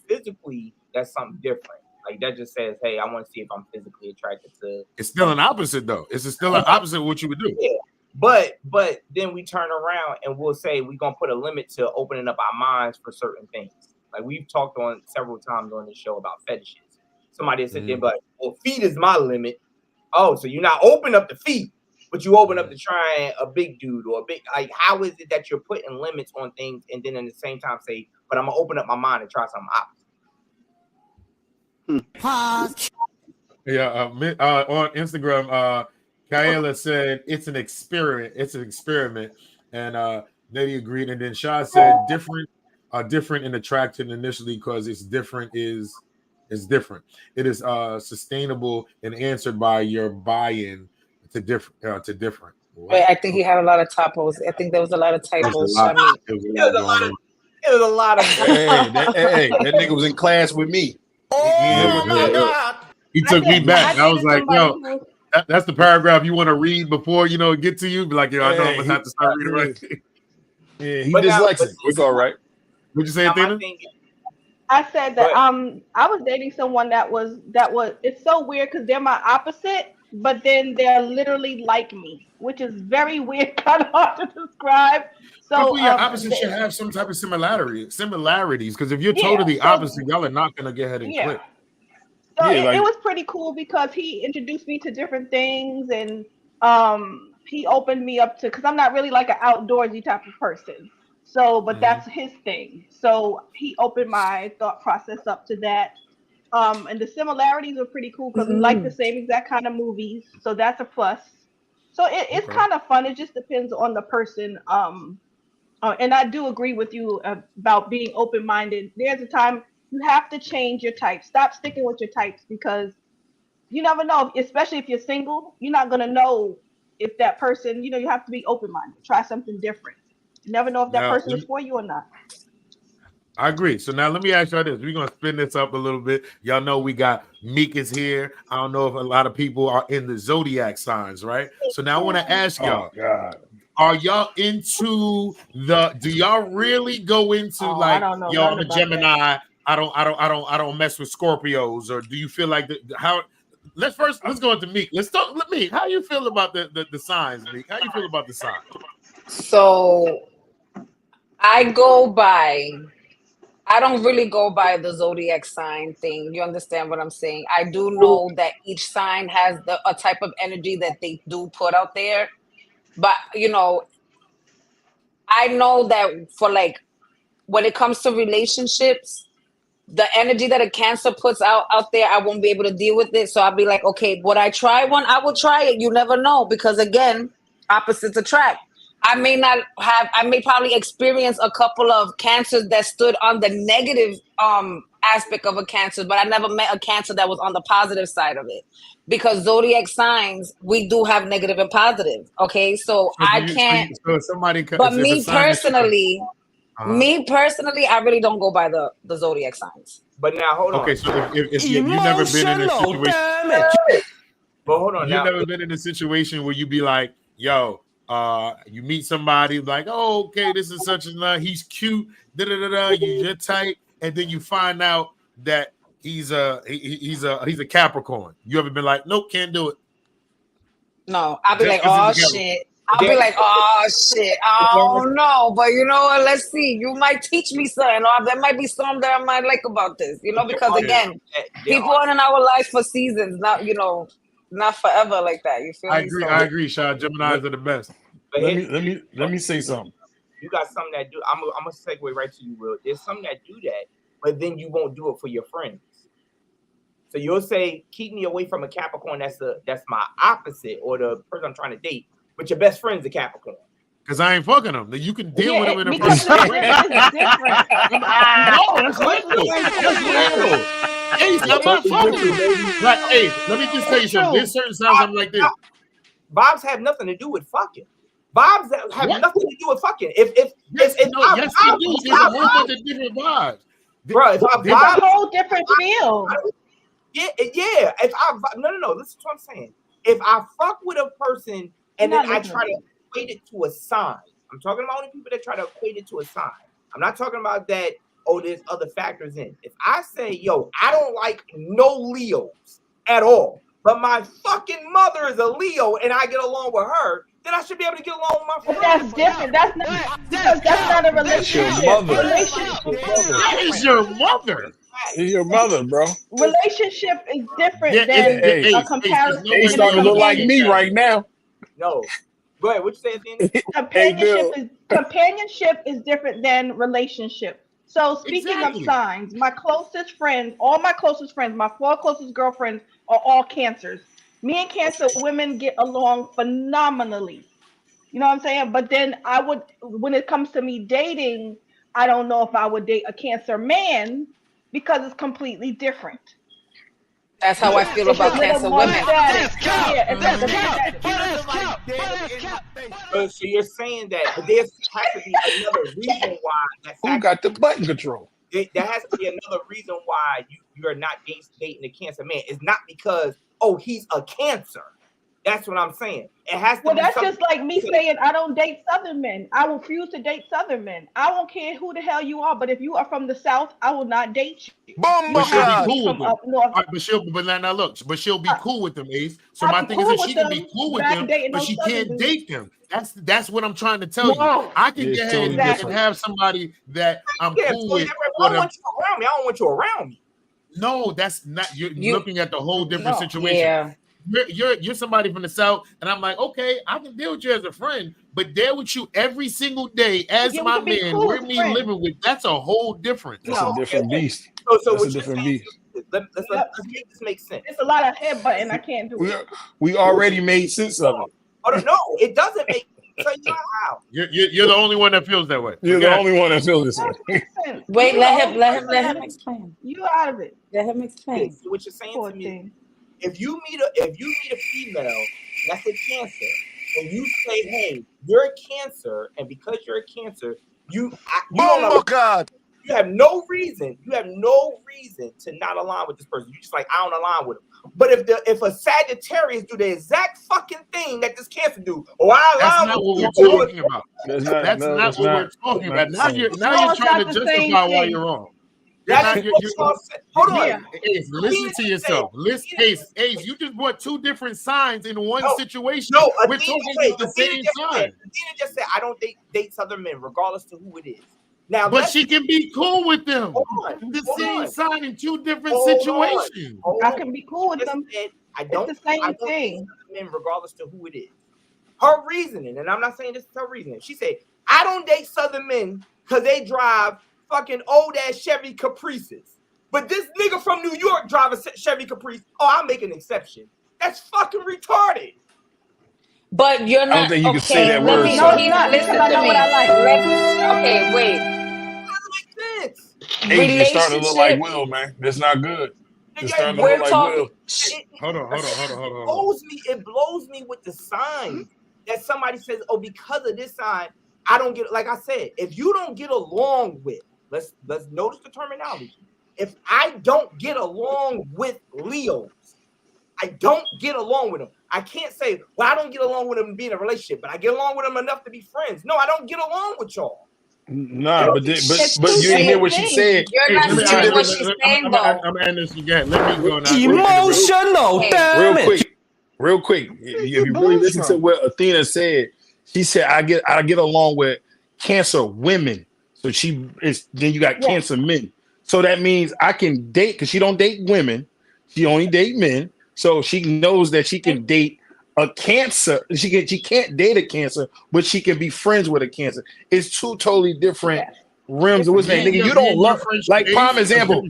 physically, that's something different. Like that just says, hey, I want to see if I'm physically attracted to. It's still an opposite though. It's still an opposite of what you would do. Yeah. But then we turn around and we'll say we're gonna put a limit to opening up our minds for certain things. Like we've talked on several times on this show about fetishes. Somebody said there, but well, feet is my limit. Oh, so you're not open up the feet, but you open up to trying a big dude or a big, like, how is it that you're putting limits on things and then at the same time say, but I'm gonna open up my mind and try something opposite? Yeah, on Instagram, Kayla said it's an experiment. It's an experiment, and they agreed. And then Shah said different and attractive initially because it's different is different. It is sustainable and answered by your buy-in to different. Wait, I think he had a lot of typos. I think there was a lot of typos. It was a lot of. Hey, that nigga was in class with me. Oh my God! He took me back. I was like, yo, that's the paragraph you want to read before get to you. Be like, yo, I know I'm gonna have to start reading right. Yeah, he dyslexic. It's all right. What'd you say, Athena? I said that I was dating someone that was it's so weird because they're my opposite, but then they're literally like me, which is very weird, kind of hard to describe. So your opposites should have some type of similarities, because if you're totally opposite, y'all are not gonna get ahead and click. So it was pretty cool because he introduced me to different things, and he opened me up to, because I'm not really like an outdoorsy type of person. So, but that's his thing. So he opened my thought process up to that. And the similarities are pretty cool because we like the same exact kind of movies. So that's a plus. So it's kind of fun. It just depends on the person. And I do agree with you about being open-minded. There's a time you have to change your type. Stop sticking with your types, because you never know, especially if you're single, you're not going to know if that person, you have to be open-minded. Try something different. You never know if that person is for you or not. I agree. So now let me ask y'all this. We're going to spin this up a little bit. Y'all know we got Meek is here. I don't know if a lot of people are in the zodiac signs, right? So now I want to ask y'all, are y'all into do y'all really go into I'm a Gemini, I don't mess with Scorpios, or do you feel like let's go into Meek. Let's talk Meek. How you feel about the signs, Meek? How you feel about the signs? So I don't really go by the zodiac sign thing. You understand what I'm saying? I do know that each sign has a type of energy that they do put out there. But, I know that for when it comes to relationships, the energy that a Cancer puts out there, I won't be able to deal with it. So I'll be like, okay, would I try one? I will try it. You never know, because again, opposites attract. I may probably experience a couple of Cancers that stood on the negative aspect of a Cancer, but I never met a Cancer that was on the positive side of it. Because zodiac signs, we do have negative and positive. Okay, so I can't. But me personally, I really don't go by the zodiac signs. But now hold on. Okay, so if you've never been in a situation, but hold on. You've never been in a situation where you be like, yo, You meet somebody like, oh, okay, this is such and he's cute, you're tight, and then you find out that he's a Capricorn. You ever been like, nope, can't do it? No, I'll be Just like, 'cause oh he's a shit. I'll be like, oh shit. Oh no, but you know what? Let's see. You might teach me something, or there might be something that I might like about this. Because again, people are in our lives for seasons, not not forever like that. You feel me? I agree, Sean. Geminis are the best. Let me say something. You got some that do. I'm gonna segue right to you, Will. There's some that do that, but then you won't do it for your friends. So you'll say, keep me away from a Capricorn that's my opposite or the person I'm trying to date, but your best friend's a Capricorn. Because I ain't fucking them. You can deal with them in a because person. it's different. No, that's real. Ace, I'm not fucking you. Like, hey, let me just tell you something. There's certain sounds I'm like this. Vibes have nothing to do with fucking. Vibes have nothing to do with fucking. Yes, they do. There's a whole bunch of different vibes. Bro, it's a whole different feel. Yeah. No. Listen to what I'm saying. If I fuck with a person and then I try to equate it to a sign, I'm talking about only people that try to equate it to a sign. I'm not talking about that. Oh, there's other factors in. If I say, yo, I don't like no Leos at all, but my fucking mother is a Leo and I get along with her, then I should be able to get along with my friend. That's different. That's not a relationship. That is your mother. It's your mother, bro. Relationship is different than a comparison. He's starting to look like me right now. No. Go ahead. What you saying? Companionship is different than relationship. So speaking of signs, my closest friends, my 4 closest girlfriends are all Cancers. Me and Cancer women get along phenomenally. You know what I'm saying? But then when it comes to me dating, I don't know if I would date a Cancer man because it's completely different. That's how I feel about Cancer women. So you're saying that, but there has to be another reason why. Who got the button control? There has to be another reason why you're not dating a Cancer man. It's not because, he's a Cancer. That's what I'm saying. It has to. Well, that's just like me saying I don't date Southern men. I refuse to date Southern men. I don't care who the hell you are, but if you are from the South, I will not date you. But she'll be cool with them. Right, but she'll be cool with them, Ace. So my thing is that she can be cool with them, but she can't date them. That's what I'm trying to tell you. I can get ahead and have somebody that I'm cool with. I don't want you around me. I don't want you around me. No, that's not. You're looking at the whole different situation. Yeah. You're somebody from the South, and I'm like, okay, I can deal with you as a friend, but there with you every single day as my man, we're me living with. That's a whole different. That's a different beast. So that's a different beast. Let's make this make sense. It's a lot of headbutting. I can't do it. We already made sense of it. Oh no, it doesn't make sense. You're the only one that feels that way. You're the only one that feels this way. Wait, let him explain. You out of it. Let him explain. So what you're saying to me? If you meet a female that's a Cancer, and you say, "Hey, you're a Cancer," and because you're a Cancer, you have no reason. You have no reason to not align with this person. You're just like, I don't align with him. But if a Sagittarius do the exact fucking thing that this Cancer do, I align with you. That's not what we're talking about. That's not what we're talking about. Now you're trying to justify why you're wrong. Hold on. Ace, listen to yourself. Ace, you just brought 2 different signs in one situation. No, we're talking about the same sign. Athena just said, I don't date Southern men, regardless to who it is. Now, but she can be cool with them. The same sign in 2 different situations. I can be cool with them. I don't date Southern men, regardless to who it is. Her reasoning, and I'm not saying this is her reasoning. She said, I don't date Southern men because they drive fucking old ass Chevy Caprices. But this nigga from New York drive a Chevy Caprice. I'll make an exception. That's fucking retarded. But you're not. I don't think you can say that word. Listen to me. Okay, wait. That doesn't make sense. Hey, you're starting to look like Will, man. That's not good. You're starting to look like Will. Hold on. It blows me with the signs that somebody says, because of this sign, I don't get. Like I said, if you don't get along with, let's notice the terminology. If I don't get along with Leos, I don't get along with them. I can't say, well, I don't get along with them and be in a relationship, but I get along with them enough to be friends. No, I don't get along with y'all. Nah, but you It's didn't two hear what different she said. You're not It's two hearing what different. she's saying, though. I'm gonna end this again. Let me go now. Emotional Hey. damage. Real quick. If you really listen to what Athena said, she said, I get along with cancer women. So then you got cancer men. So that means I can date, because she don't date women. She only date men. So she knows that she can date a cancer. She can't date a cancer, but she can be friends with a cancer. It's two totally different rims of what's name. Nigga, you don't love, like prime example,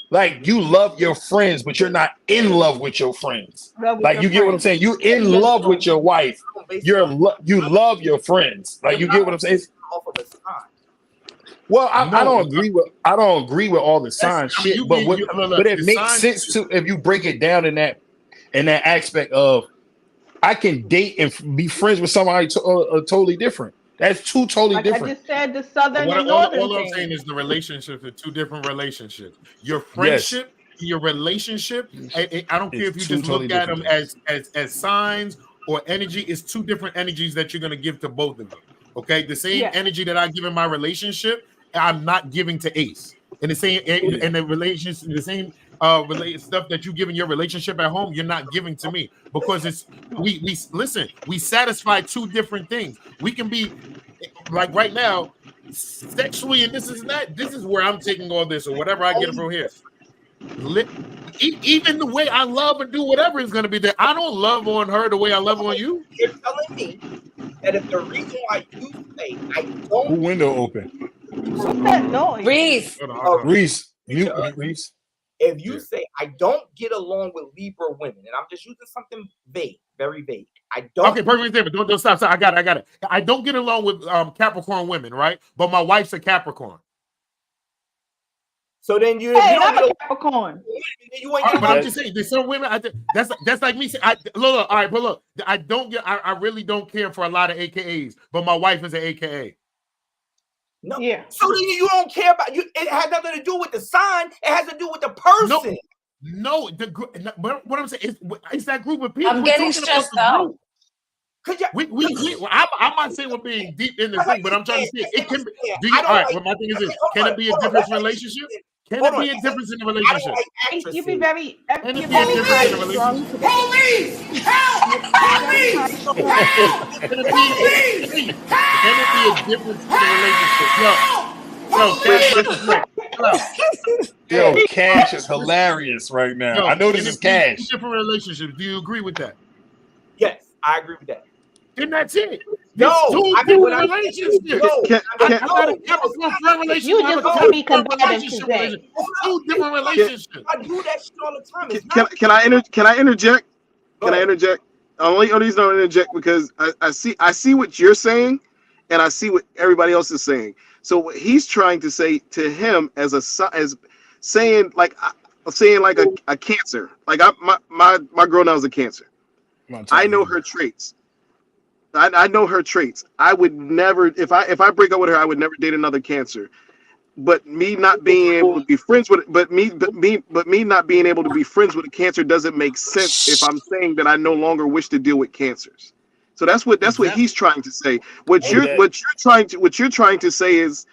like you love your friends, but you're not in love with your friends. Like you get what I'm saying? You in love with your wife. You love your friends. Like you get what I'm saying? Well, I don't agree with all the sign shit, but it makes sense to if you break it down in that aspect of I can date and be friends with somebody totally different. That's two totally different. I just said the southern and All northern I'm thing. saying is the relationships are two different relationships. Your friendship, your relationship. I don't care if you just look at them as signs or energy. It's two different energies that you're gonna give to both of them. Okay, the same energy that I give in my relationship, I'm not giving to Ace. And the same and the relationship, the same related stuff that you give in your relationship at home, you're not giving to me, because it's we satisfy two different things. We can be like right now sexually, and this is where I'm taking all this or whatever I get from here. Even the way I love and do whatever is going to be there. I don't love on her the way I love on you. You're telling me that if the reason why you say I don't, Who window open? What's that noise? Reese. Reese, mute Reese. If you say I don't get along with Libra women, and I'm just using something vague, very vague. I don't. Okay, perfect example. Don't stop. I got it. I don't get along with Capricorn women, right? But my wife's a Capricorn. So then you Hey, don't I'm get a Capricorn. You ain't But I'm just saying, there's some women. That's like me saying, look. All right, but look, I don't get. I really don't care for a lot of AKAs, but my wife is an AKA. No. Yeah. So then you don't care about you. It has nothing to do with the sign. It has to do with the person. No. But what I'm saying is, it's that group of people. I'm getting stressed out. I'm not saying we're being deep in this thing, but I'm trying to say it can be. All right, but my thing is this: can it be a different relationship? Can it be a difference in the relationship? You be very. Can it be a difference in the relationship? Police! Help! Police! Can it be a difference in the relationship? Yo, Cash is hilarious right now. I know this is Cash. Different relationships. Do you agree with that? Yes, I agree with that. Then that's it. No, I mean, relationships. You just want to be combative today. Two different relationships. I do that shit all the time. Can I interject? Can I interject? Only reason I interject because I see what you're saying, and I see what everybody else is saying. So what he's trying to say to him as saying like a cancer. Like my girl now is a cancer. I know her traits. I know her traits. I would never, if I break up with her, I would never date another cancer. But me not being able to be friends with, but me not being able to be friends with a cancer doesn't make sense if I'm saying that I no longer wish to deal with cancers. So that's what he's trying to say. What you're trying to say is,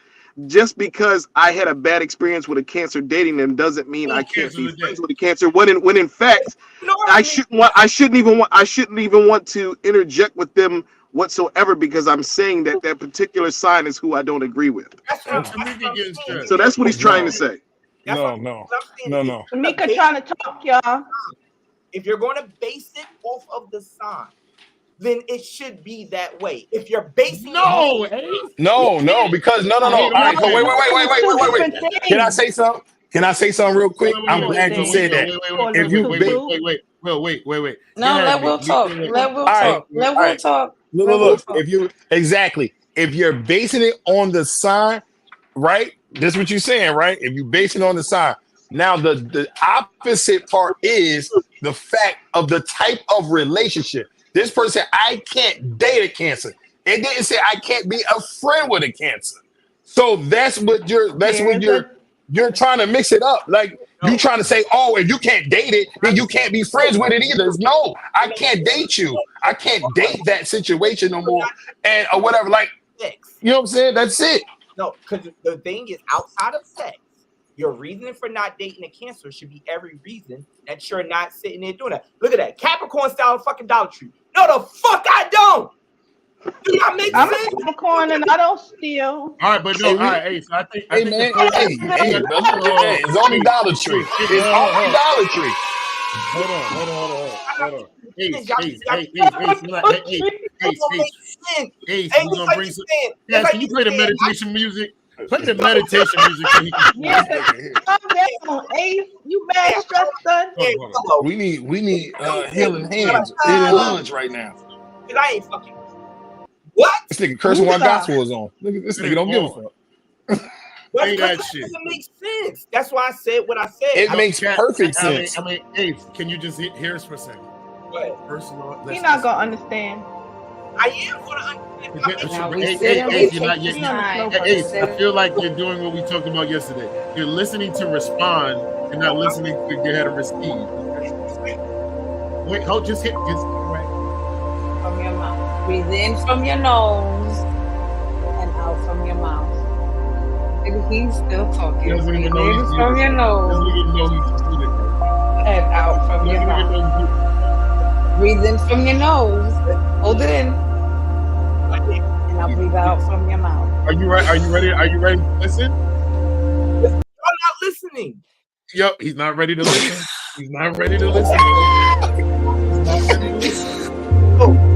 just because I had a bad experience with a cancer dating them doesn't mean I can't be friends with a cancer. When in fact, I shouldn't even want to interject with them whatsoever, because I'm saying that particular sign is who I don't agree with. So that's what he's trying to say. No. Mika trying to talk, y'all. If you're going to base it off of the sign, then it should be that way. If you're basing because no. All right, so wait. Can I say something? Real quick? I'm glad you said that. If you wait. No, let Will talk. Let Will talk. Look. If you're basing it on the sign, right? That's what you're saying, right? If you're basing it on the sign. Now the opposite part is the fact of the type of relationship. This person said, I can't date a cancer. It didn't say I can't be a friend with a cancer. So that's what you're You're trying to mix it up. Like you trying to say, oh, if you can't date it, then you can't be friends with it either. No, I can't date you. I can't date that situation no more, and or whatever. Like, you know what I'm saying? That's it. No, because the thing is, outside of sex, your reasoning for not dating a Cancer should be every reason that you're not sitting there doing that. Look at that Capricorn style fucking Dollar Tree. No, the fuck I don't. Do not make I'm sense. a Capricorn and I don't steal. All right, but no, all right, Ace. I think Hey, man, it's only Dollar Tree. It's only Dollar Tree. Hold on. Ace, Ace, we're gonna bring some. Yeah, can you play the meditation music? Play the meditation music. Calm down, Ace. You mad stressed, son? We need healing hands, healing lunch right now. I ain't fucking. What? This nigga cursing while gospel is on. Look at this nigga. Don't give a fuck. Say that shit. Doesn't make sense. That's why I said what I said. It makes perfect sense. I mean, Ace, can you just hear us for a second? What? First of all, He's not gonna understand. I am gonna understand. Ace, I feel like you're doing what we talked about yesterday. You're listening to respond and not listening to get how to receive. Wait, hold, just from your mouth. Breathe in from your nose and out from your mouth. He's still talking. Breathe in from your nose and out from your mouth. Breathe in from your nose. Hold it in. And I'll breathe out from your mouth. Are you ready? Are you ready to listen? I'm not listening. Yo, he's not ready to listen. He's not ready to listen. He's not ready to listen. Oh.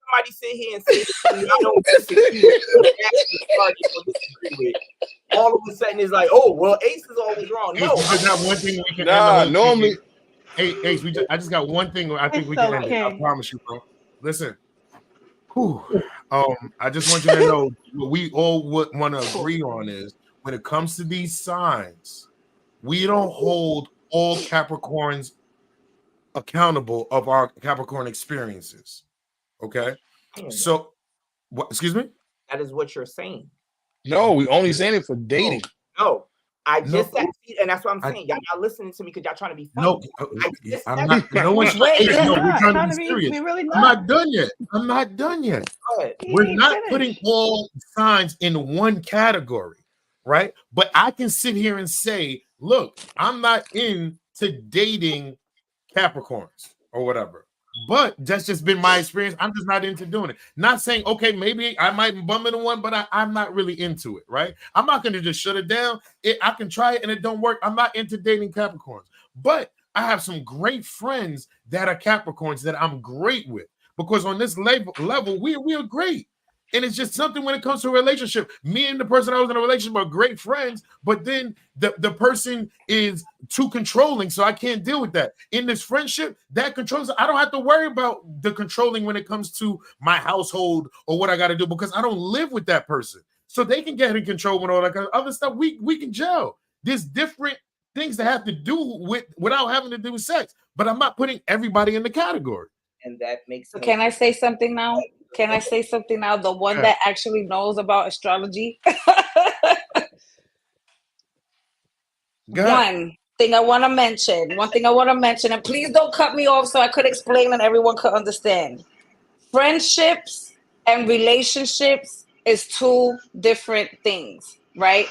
Somebody sit here and say I don't disagree with. All of a sudden it's like, oh well, Ace is always wrong. No, we just got one thing we can normally. Hey, Ace, I just got one thing I think we can end it. I promise you, bro. Listen. I just want you to know what we all would want to agree on is when it comes to these signs, we don't hold all Capricorns accountable of our Capricorn experiences. Okay, so what? Excuse me. That is what you're saying. No, we only saying it for dating. No, I just said, and that's what I'm saying. Y'all not listening to me because y'all trying to be funny. No, I'm not. No one's waiting. No, we're trying to be serious. I'm not done yet. I'm not done yet. We're not putting all signs in one category, right? But I can sit here and say, look, I'm not into dating Capricorns or whatever. But that's just been my experience. I'm just not into doing it. Not saying, okay, maybe I might bum into one, but I'm not really into it, right? I'm not going to just shut it down. I can try it and it don't work. I'm not into dating Capricorns. But I have some great friends that are Capricorns that I'm great with. Because on this level, we are great. And it's just something when it comes to a relationship. Me and the person I was in a relationship are great friends, but then the person is too controlling, so I can't deal with that. In this friendship, that controls. I don't have to worry about the controlling when it comes to my household or what I got to do because I don't live with that person. So they can get in control with all that kind of other stuff. We can gel. There's different things that have to do with without having to do with sex, but I'm not putting everybody in the category. And that makes sense. Can I say something now? Can I say something now? The one that actually knows about astrology. One thing I want to mention, and please don't cut me off so I could explain and everyone could understand. Friendships and relationships is two different things, right?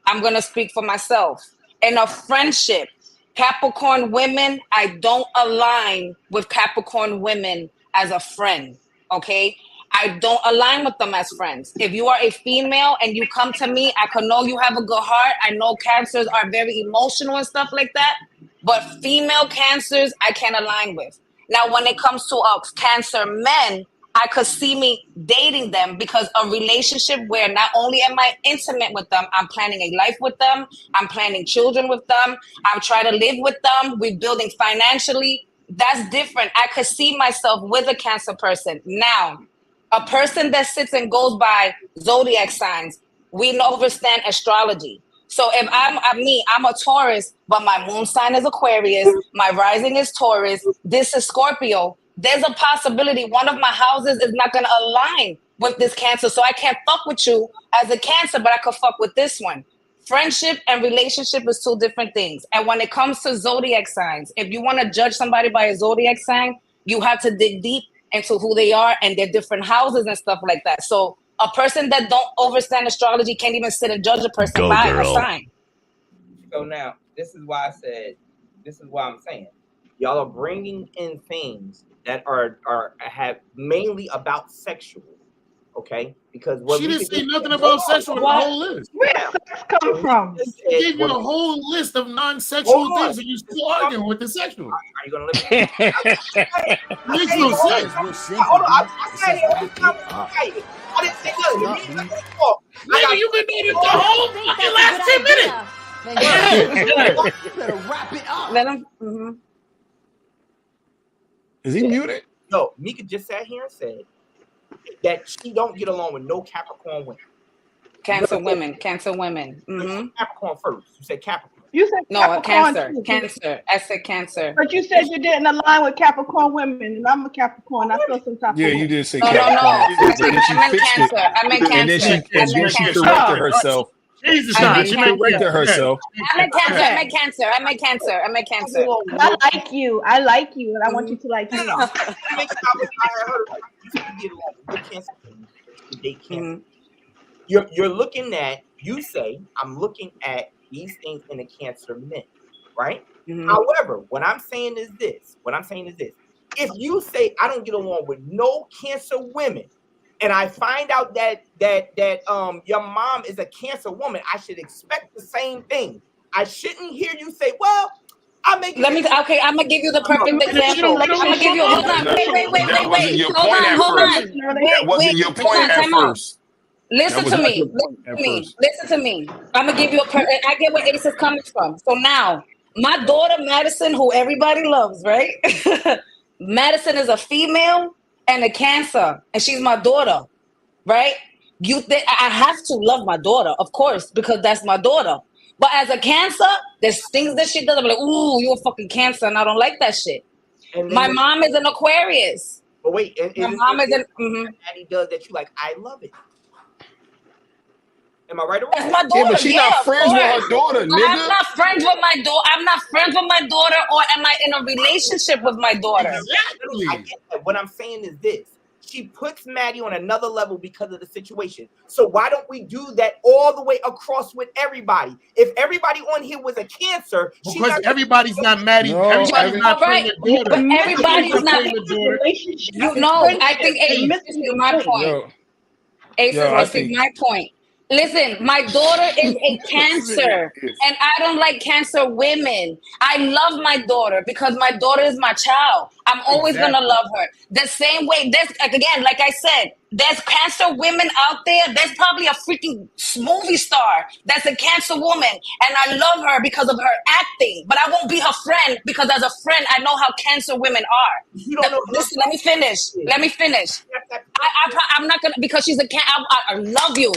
I'm going to speak for myself. In a friendship, Capricorn women, I don't align with Capricorn women as a friend, okay? I don't align with them as friends. If you are a female and you come to me, I can know you have a good heart. I know Cancers are very emotional and stuff like that, but female Cancers, I can't align with. Now, when it comes to Cancer men, I could see me dating them because a relationship where not only am I intimate with them, I'm planning a life with them, I'm planning children with them, I'm trying to live with them, we're building financially. That's different. I could see myself with a Cancer person. Now, a person that sits and goes by zodiac signs, we understand astrology. So if I'm a Taurus, but my moon sign is Aquarius, my rising is Taurus, this is Scorpio. there's a possibility one of my houses is not going to align with this Cancer. So I can't fuck with you as a Cancer, but I could fuck with this one. Friendship and relationship is two different things. And when it comes to zodiac signs, if you want to judge somebody by a zodiac sign, you have to dig deep into who they are and their different houses and stuff like that. So a person that don't understand astrology can't even sit and judge a person by a sign. So now, this is why I'm saying, y'all are bringing in things that have mainly about sexual. Okay, because what she didn't say nothing about sexual in the whole list. Where does sex come from? She gave you a whole list of non-sexual things, and you still arguing with the sexual. Are you gonna let me? Makes no sense. Hold on, I didn't say nothing. Nigga, you been doing it the whole fucking last 10 minutes. You better wrap it up. Let him. Is he muted? No, Mika just sat here and said that she don't get along with no Capricorn women. Cancer women. Mm-hmm. Capricorn first. You said Capricorn. You said no, Capricorn too. Cancer. I said Cancer. But you said you didn't align with Capricorn women, and I'm a Capricorn. I feel some type of Yeah, way. you did say No. Capricorn. I meant Cancer. And then she corrected herself. Jesus, she corrected herself. I meant Cancer. I like you, and I want you to like me. You're looking at. You say I'm looking at these things in the Cancer men, right? Mm-hmm. However, what I'm saying is this. If you say I don't get along with no Cancer women, and I find out that your mom is a Cancer woman, I should expect the same thing. I shouldn't hear you say, "Well, I'm gonna give you the perfect example. I'm gonna give you. Hold on. Wait. Hold on. That wasn't your point at first. Listen to me. I'm gonna give you I get where Ace is coming from. So now, my daughter Madison, who everybody loves, right? Madison is a female and a Cancer, and she's my daughter, right? I have to love my daughter, of course, because that's my daughter. But as a Cancer, there's things that she does. I'm like, ooh, you're a fucking Cancer, and I don't like that shit. My mom is an Aquarius. But wait, my mom is an. Daddy does that. You like, I love it. Am I right or wrong? That's my daughter. Yeah, but she's not friends with her daughter, nigga. I'm not friends with my daughter. I'm not friends with my daughter, or am I in a relationship with my daughter? Exactly. I get that. What I'm saying is this. She puts Maddie on another level because of the situation. So why don't we do that all the way across with everybody? If everybody on here was a Cancer, because everybody's not Maddie. No, everybody's not right. Daughter. Everybody's not. You know, I think Ace is my point. Ace is my point. Listen, my daughter is a Cancer, and I don't like Cancer women. I love my daughter because my daughter is my child. I'm always gonna love her. The same way, like I said, there's Cancer women out there. There's probably a freaking movie star that's a Cancer woman, and I love her because of her acting. But I won't be her friend because as a friend, I know how Cancer women are. Listen, let me finish. I'm not gonna, because she's a Cancer. I love you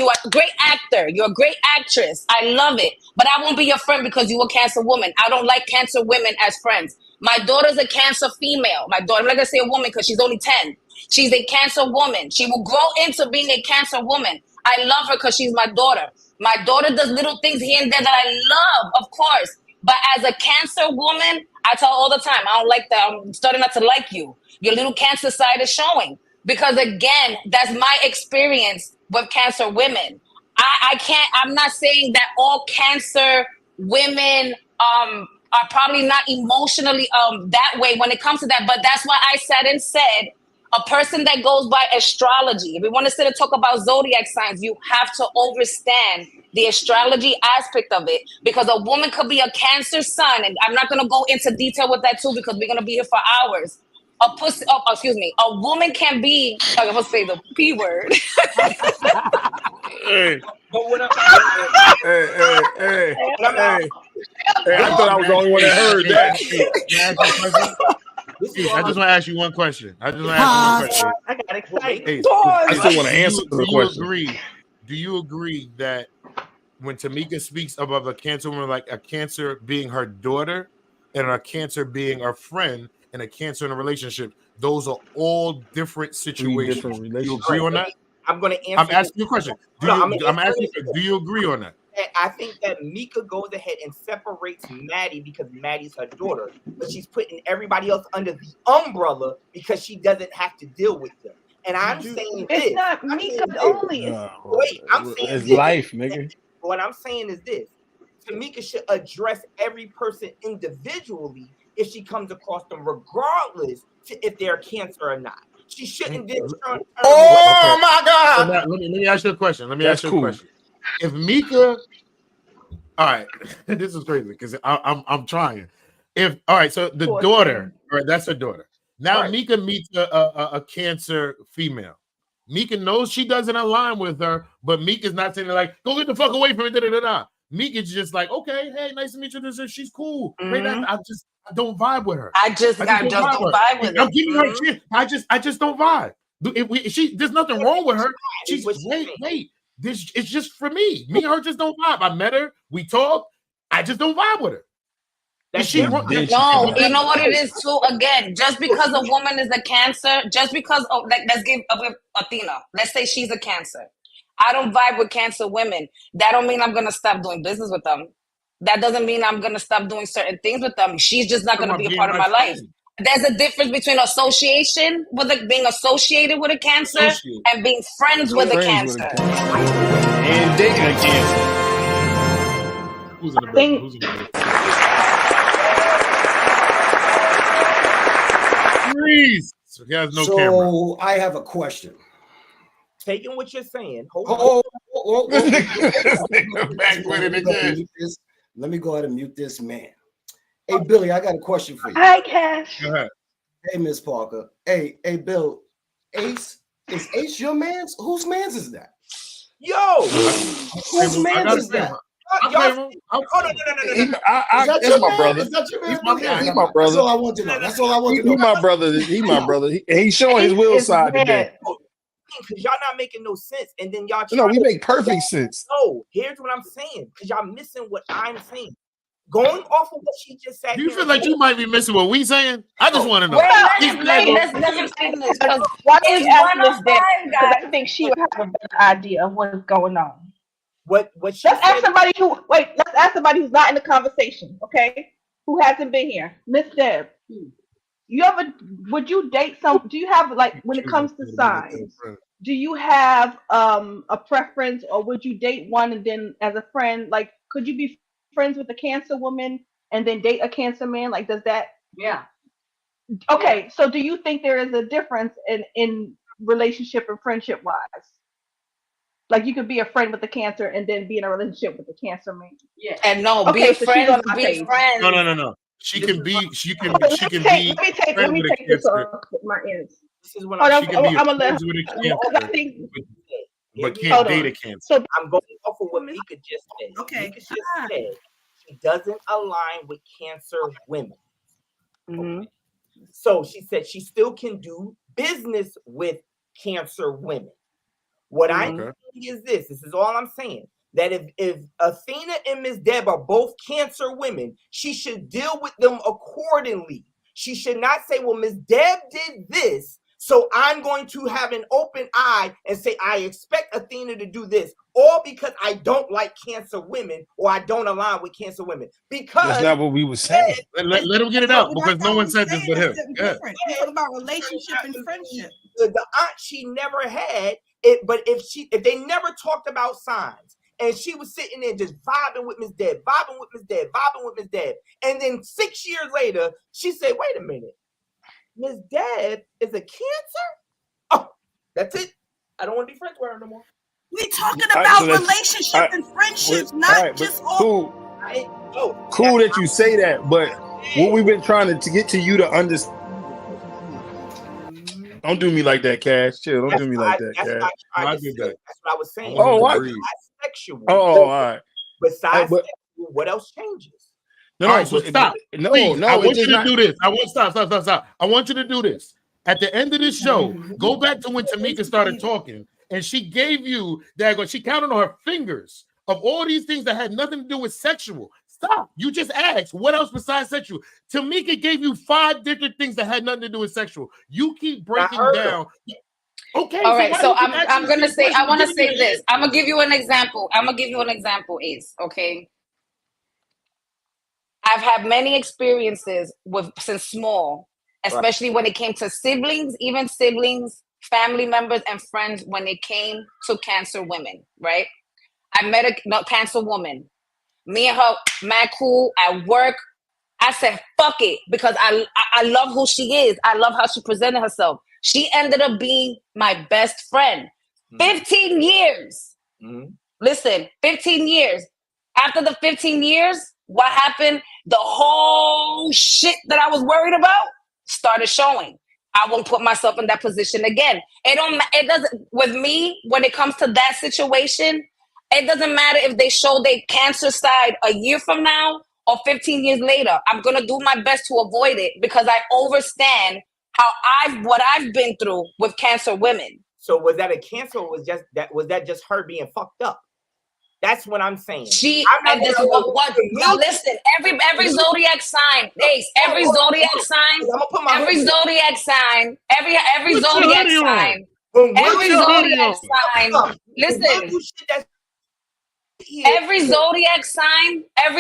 you are a great actor. You're a great actress. I love it. But I won't be your friend because you're a Cancer woman. I don't like Cancer women as friends. My daughter's a Cancer female. My daughter, I'm not gonna say a woman because she's only 10. She's a Cancer woman. She will grow into being a Cancer woman. I love her because she's my daughter. My daughter does little things here and there that I love, of course. But as a Cancer woman, I tell her all the time, I don't like that. I'm starting not to like you. Your little Cancer side is showing. Because again, that's my experience with Cancer women. I'm not saying that all Cancer women are probably not emotionally that way when it comes to that. But that's why I sat and said, a person that goes by astrology, if we want to sit and talk about zodiac signs, you have to understand the astrology aspect of it, because a woman could be a Cancer sun, and I'm not going to go into detail with that too because we're going to be here for hours. A woman can be, I'm going to say the P word. Hey, I thought I was the only one that heard that. I just want to ask you one question. I got excited. Hey, I still want to answer the question. Do you agree that when Tamika speaks about a Cancer woman, like a Cancer being her daughter and a Cancer being her friend, and a Cancer in a relationship, those are all different situations. different Do you relationships. agree on that? I'm going to answer. I'm asking you a question. I'm asking you, do you agree on that? I think that Mika goes ahead and separates Maddie because Maddie's her daughter, but she's putting everybody else under the umbrella because she doesn't have to deal with them. And I'm saying it's this. not Mika only. Wait, I'm saying it's this. life, nigga. What I'm saying is this. Tamika should address every person individually if she comes across them, regardless to if they're Cancer or not. She shouldn't then turn. Oh my God! So now, let me ask you a question. Ask you a question. If Mika, all right, this is crazy because I'm trying. If all right, so the daughter, right? That's her daughter. Now right. Mika meets a Cancer female. Mika knows she doesn't align with her, but Mika's not saying like, "Go get the fuck away from it." Mika's just like, "Okay, hey, nice to meet you. She's cool." Mm-hmm. I don't vibe with her. I just don't vibe with her. I'm giving her a chance. I just don't vibe. There's nothing wrong with her. She's wait. It's just for me. Me and her just don't vibe. I met her. We talked. I just don't vibe with her. Is she wrong? No, you know what it is too. Again, just because a woman is a Cancer, just because let's give Athena. Let's say she's a Cancer. I don't vibe with Cancer women. That don't mean I'm gonna stop doing business with them. That doesn't mean I'm gonna stop doing certain things with them. She's just not gonna be a part of my life. There's a difference between association with being associated with a Cancer and being friends with a Cancer. And dating a Cancer. Who's in the middle? Please. So he has no camera. So I have a question. Taking what you're saying. Back with it again. Let me go ahead and mute this man. Hey, Billy, I got a question for you. Hi, Cash. Go ahead. Hey, Miss Parker. Hey, Bill. Ace, is Ace your man's? Whose man's is that? Yo! Whose man's is that? That's my brother. Is that your man? He's my brother. That's all I want to know. That's all I want to know. He's my brother. He's my brother. He's showing his will side today. Because y'all not making no sense, and then y'all. No, we make perfect sense. No, here's what I'm saying. Because y'all missing what I'm saying. Going off of what she just said. Do you feel like you might be missing what we saying? I just want to know. Let's never say this. Why don't you ask Miss Deb? Because I think she would have a better idea of what is going on. What she let's ask somebody let's ask somebody who's not in the conversation, okay? Who hasn't been here. Miss Deb. Would you date do you have, like, when it comes to signs, do you have a preference, or would you date one and then as a friend, like, could you be friends with a Cancer woman and then date a Cancer man? Like, does that? Yeah. Okay, so do you think there is a difference in relationship and friendship wise? Like, you could be a friend with a Cancer and then be in a relationship with a Cancer man. Yeah. And no, be friends. Be friends. No. She can be. Let me take this off my ends. This is what I'm gonna let her. But can't date a Cancer. So I'm going off of what Mika just said. Okay. Mika just said she doesn't align with Cancer women. Mm-hmm. Okay. So she said she still can do business with Cancer women. What I'm saying is this is all I'm saying. That if Athena and Miss Deb are both Cancer women, she should deal with them accordingly. She should not say, well, Miss Deb did this, so I'm going to have an open eye and say, I expect Athena to do this, all because I don't like Cancer women or I don't align with Cancer women. Because that's not what we were saying. Let him get it out, because no one said this but him. We're talking about relationship and friendship. The aunt she never had it, but if they never talked about signs, and she was sitting there just vibing with Miss Deb, and then 6 years later, she said, wait a minute, Miss Deb is a Cancer? Oh, that's it. I don't want to be friends with her no more. We're talking about relationship and friendships, not just all. Cool that you say that, but what we've been trying to get to you to understand. Don't do me like that, Cash. Chill. Don't do me like that, Cash. I did that. That's what I was saying. Oh, what? Sexual. Oh, all right. Besides sexual, what else changes? No, all right, so stop. No. I want you to do this. Stop. I want you to do this. At the end of this show, go back to when Tamika started talking, and she gave you that. She counted on her fingers of all these things that had nothing to do with sexual. Stop. You just asked. What else besides sexual? Tamika gave you 5 different things that had nothing to do with sexual. You keep breaking down. Okay. All right. So I'm gonna say. I want to Give me say this. I'm gonna give you an example. Ace. Okay. I've had many experiences since small, especially when it came to siblings, family members, and friends. When it came to cancer women, right? I met a cancer woman. Me and her, mad cool at work. I said, fuck it, because I love who she is. I love how she presented herself. She ended up being my best friend. 15 years. Listen, 15 years. After the 15 years, what happened? The whole shit that I was worried about started showing. I won't put myself in that position again. It doesn't, with me, when it comes to that situation, it doesn't matter if they show their cancer side a year from now or 15 years later. I'm going to do my best to avoid it because I understand what I've been through with cancer women. So was that a cancer or was that just her being fucked up? That's what I'm saying. Listen, every zodiac sign, Ace, every zodiac sign, listen. Every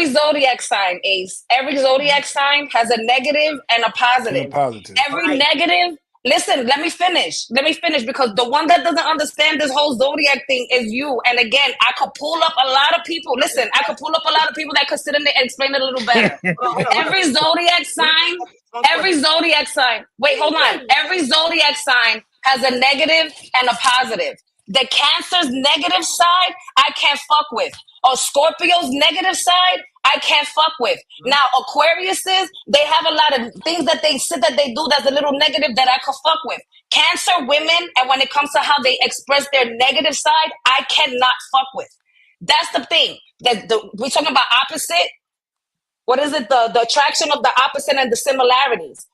zodiac sign, Ace. Every zodiac sign has a negative and a positive. Every negative. Listen, let me finish because the one that doesn't understand this whole zodiac thing is you. And again, I could pull up a lot of people. Listen, I could pull up a lot of people that could sit in there and explain it a little better. Every zodiac sign. Wait, hold on. Every zodiac sign has a negative and a positive. The Cancer's negative side, I can't fuck with. Or Scorpio's negative side, I can't fuck with. Now, Aquariuses, they have a lot of things that they do that's a little negative that I could fuck with. Cancer women, and when it comes to how they express their negative side, I cannot fuck with. That's the thing. We're talking about opposite. What is it? The attraction of the opposite and the similarities.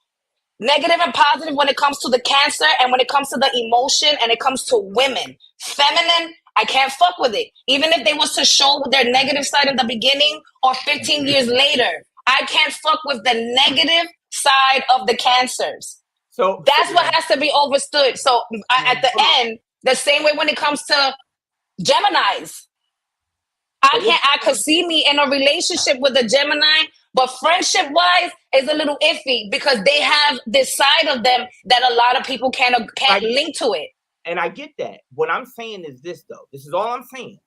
Negative and positive when it comes to the Cancer and when it comes to the emotion and it comes to women. Feminine, I can't fuck with it. Even if they was to show their negative side in the beginning or 15 years later, I can't fuck with the negative side of the Cancers. So that's what has to be understood. So at the end, the same way when it comes to Geminis, I could see me in a relationship with a Gemini, but friendship-wise, it's a little iffy because they have this side of them that a lot of people can't link to it. And I get that. What I'm saying is this, though. This is all I'm saying.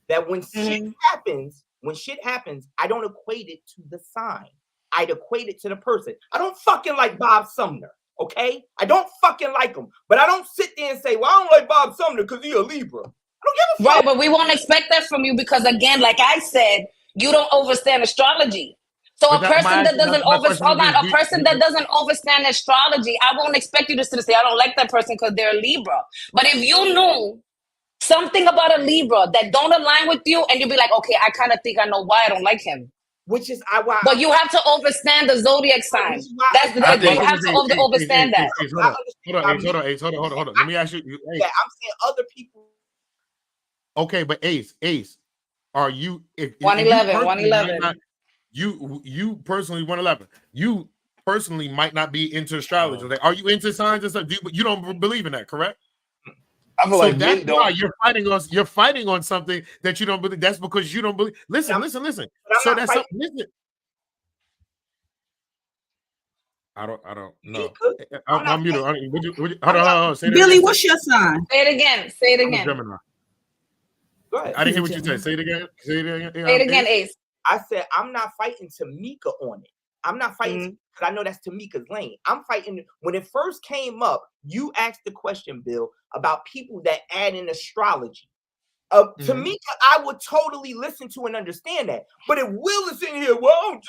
That when shit happens, I don't equate it to the sign. I'd equate it to the person. I don't fucking like Bob Sumner, okay? I don't fucking like him. But I don't sit there and say, well, I don't like Bob Sumner because he's a Libra. I don't give a fuck. Right, but we won't expect that from you because, again, like I said, you don't understand astrology. So a person that doesn't understand astrology, I won't expect you to say, I don't like that person because they're a Libra. But if you knew something about a Libra that don't align with you, and you'll be like, okay, I kind of think I know why I don't like him. Which is why. But you have to understand the zodiac sign. You have to understand that. Hold on. Let me ask you. Yeah, I'm saying other people. Okay, but Ace, are you 111? You personally 111. You personally might not be into astrology. Are you into signs and stuff? You don't believe in that, correct? I feel like that's why you're fighting on something that you don't believe. That's because you don't believe. Listen. So that's listen. I don't know. I'm muted. Hold on. Billy, what's your sign? Say it again. I'm a Gemini. Go ahead. I didn't hear what you said. Say it again. Say it again, Ace. I said I'm not fighting Tamika on it. I'm not fighting because I know that's Tamika's lane. I'm fighting when it first came up. You asked the question, Bill, about people that add in astrology. Tamika, I would totally listen to and understand that. But if Will is in here, well,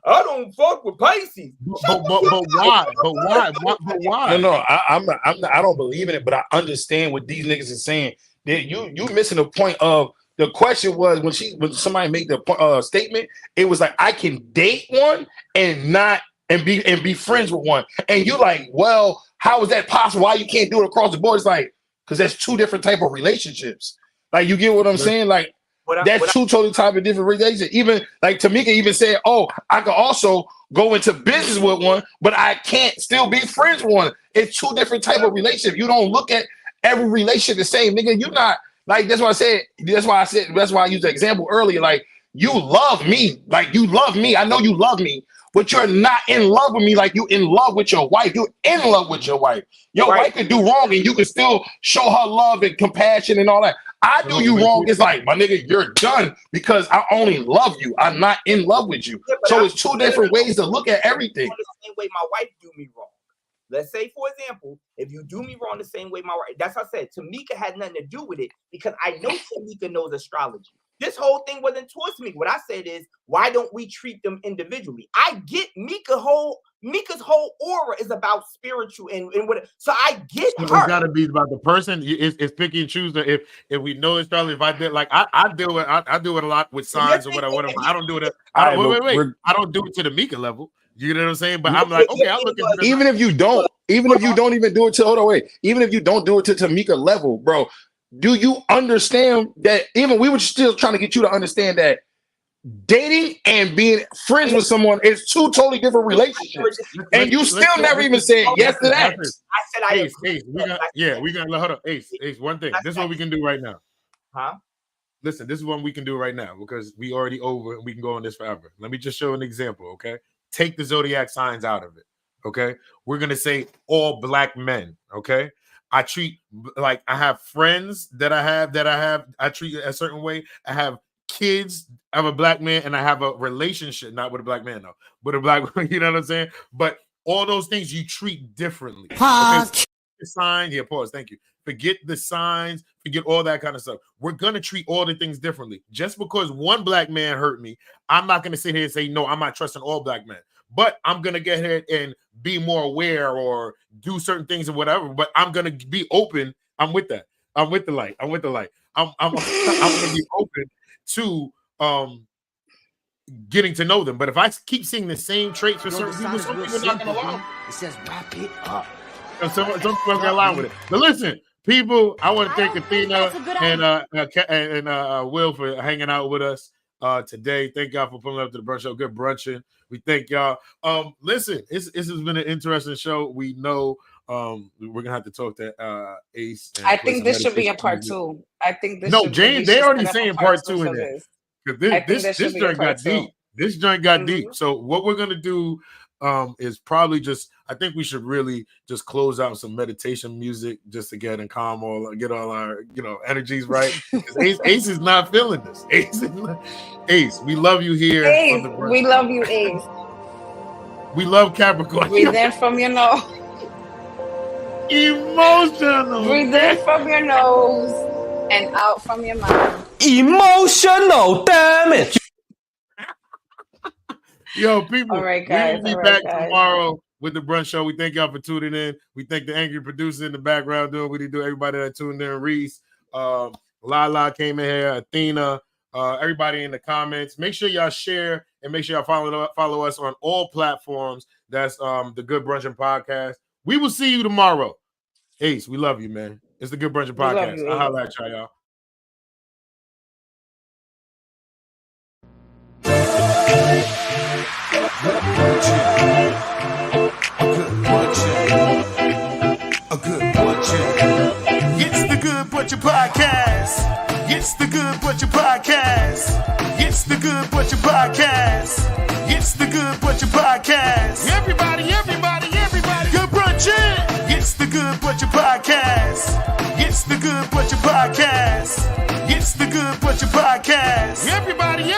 I don't fuck with Pisces. But why? But why? No, I don't believe in it, but I understand what these niggas is saying. That you missing the point of the question was when somebody made the statement, it was like I can date one and be friends with one, and you're like, well, how is that possible? Why you can't do it across the board? It's like because that's two different type of relationships. Like you get what I'm saying? Like That's two totally type of different relationships. Even like Tamika even said, "Oh, I could also go into business with one, but I can't still be friends with one." It's two different type of relationships. You don't look at every relationship the same, nigga. You're not like that's why I said. That's why I used the example earlier. Like you love me, like you love me. I know you love me, but you're not in love with me like you in love with your wife. You're in love with your wife. Your wife could do wrong, and you can still show her love and compassion and all that. I do you wrong. It's like, my nigga, you're done because I only love you. I'm not in love with you. So it's two different ways to look at everything. The same way my wife do me wrong. Let's say, for example, if you do me wrong the same way my wife, that's what I said. Tamika had nothing to do with it because I know Tamika knows astrology. This whole thing wasn't towards me. What I said is, why don't we treat them individually? I get Mika's whole aura is about spiritual and what. So I get her. It's got to be about the person. It's picky and choose. If we know it's probably if I did like I do it a lot with signs or whatever. I don't do it. Wait. I don't do it to the Mika level. You know what I'm saying? But I'm like, okay, I'll look at it. Even if you don't even do it to even if you don't do it to Tamika level, bro. Do you understand that even we were still trying to get you to understand that dating and being friends with someone is two totally different relationships, and you still never even said yes to that. I said Ace, we're gonna hold on. Ace, one thing. This is what we can do right now. Huh? Listen, this is what we can do right now because we already over and we can go on this forever. Let me just show an example, okay? Take the zodiac signs out of it, okay? We're gonna say all black men, okay? I treat like I have friends that I treat a certain way. I have kids. I have a black man and I have a relationship, not with a black man though, but a black, you know what I'm saying? But all those things you treat differently. Pause. Okay? The sign, pause. Thank you. Forget the signs, forget all that kind of stuff. We're gonna treat all the things differently. Just because one black man hurt me, I'm not gonna sit here and say no. I'm not trusting all black men. But I'm gonna get here and be more aware or do certain things or whatever. But I'm gonna be open. I'm with that. I'm with the light. I'm gonna be open to getting to know them. But if I keep seeing the same traits for certain people, some people are not gonna allow. It says wrap it up. Some people are gonna allow with it. But listen, people, I want to thank Athena and Will for hanging out with us today. Thank y'all for pulling up to the brunch show. Good brunching. We thank y'all. Listen, this has been an interesting show. We know we're gonna have to talk to Ace. I think this should be a part 2. I think this. No, James, they already saying part 2 in there. Because this joint got deep. This joint got deep. So what we're gonna do is probably just. I think we should really just close out some meditation music just to get all our energies right. Ace is not feeling this. Ace, we love you here. Ace, we love you, Ace. We love Capricorn. Breathe in from your nose. Emotional. Breathe in from your nose and out from your mouth. Emotional damage. Yo, people. All right, guys. We'll be back tomorrow with the brunch show. We thank y'all for tuning in. We thank the angry producer in the background doing what he do. Everybody that tuned in, Reese, Lala came in here, Athena, everybody in the comments. Make sure y'all share and make sure y'all follow us on all platforms. That's the Good Brunchin Podcast. We will see you tomorrow. Ace, we love you, man. It's the Good Brunchin Podcast. I'll holler at y'all. A good brunchin'. It's the Good Brunchin Podcast. It's the Good Brunchin Podcast. It's the Good Brunchin Podcast. It's the Good Brunchin Podcast. Everybody. Good brunchin'. It's the Good Brunchin Podcast. It's the Good Brunchin Podcast. It's the Good Brunchin Podcast. Everybody.